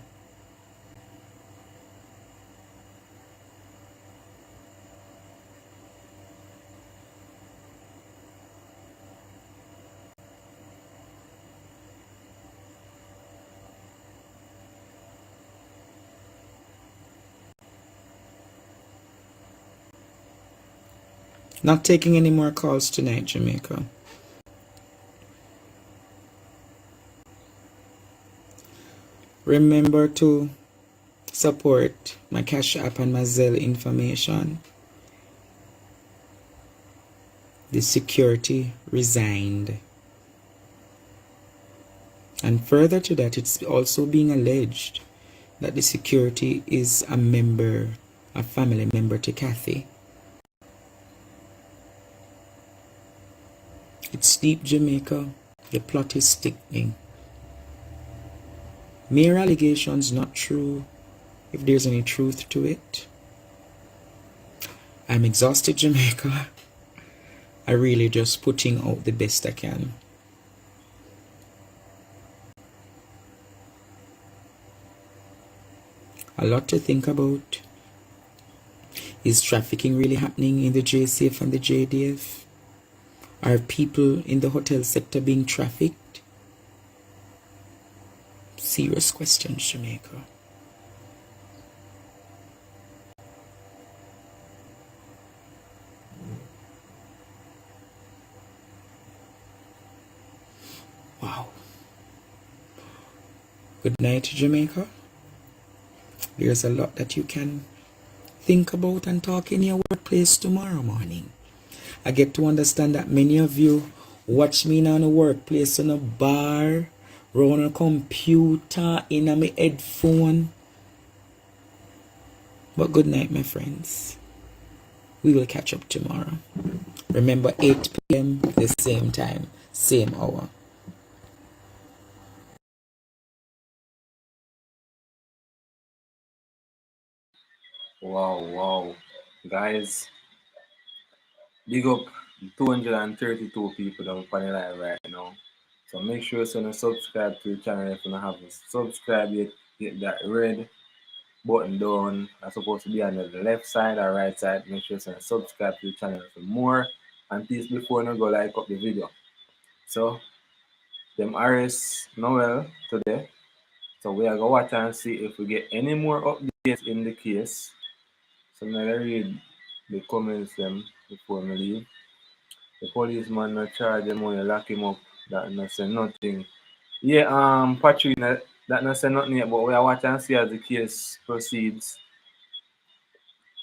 Not taking any more calls tonight, Jamaica. Remember to support my Cash App and my Zelle information. The security resigned. And further to that, it's also being alleged that the security is a member, a family member to Kathy. It's deep, Jamaica. The plot is thickening. Mere allegations not true, if there's any truth to it. I'm exhausted, Jamaica. I really just putting out the best I can. A lot to think about. Is trafficking really happening in the JCF and the JDF? Are people in the hotel sector being trafficked? Serious questions, Jamaica. Wow. Good night, Jamaica. There's a lot that you can think about and talk in your workplace tomorrow morning. I get to understand that many of you watch me now in a workplace, in a bar, around a computer, in a my headphone. But good night, my friends. We will catch up tomorrow. Remember, 8 p.m. the same time, same hour. Wow. Guys, big up 232 people that are on the live right now. So make sure you subscribe to the channel if you don't haven't subscribed yet. Hit that red button down. That's supposed to be on the left side or right side. Make sure you subscribe to the channel for more. And please, before you go, like up the video. So, them arrest Noel today. So we are going to watch and see if we get any more updates in the case. So I'm gonna read the comments them before me leave. The policeman not charge him money, lock him up, that not say nothing. Yeah, Patrina, that not say nothing yet, but we are watching and see as the case proceeds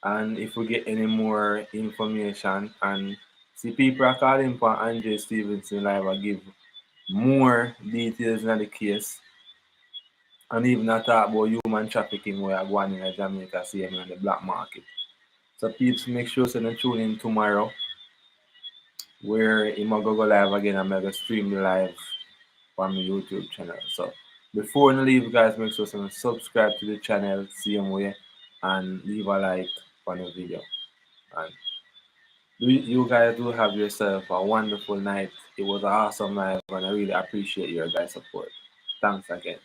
and if we get any more information and see people are calling for Andre Stevenson live and give more details in the case and even talk about human trafficking where are going in Jamaica, see on the black market. So people make sure so they tune in tomorrow where I'm going to go live again. I'm going to stream live on my YouTube channel. So before I leave, guys, make sure you subscribe to the channel, same way, and leave a like on the video. And you guys do have yourself a wonderful night. It was an awesome night, and I really appreciate your guys' support. Thanks again.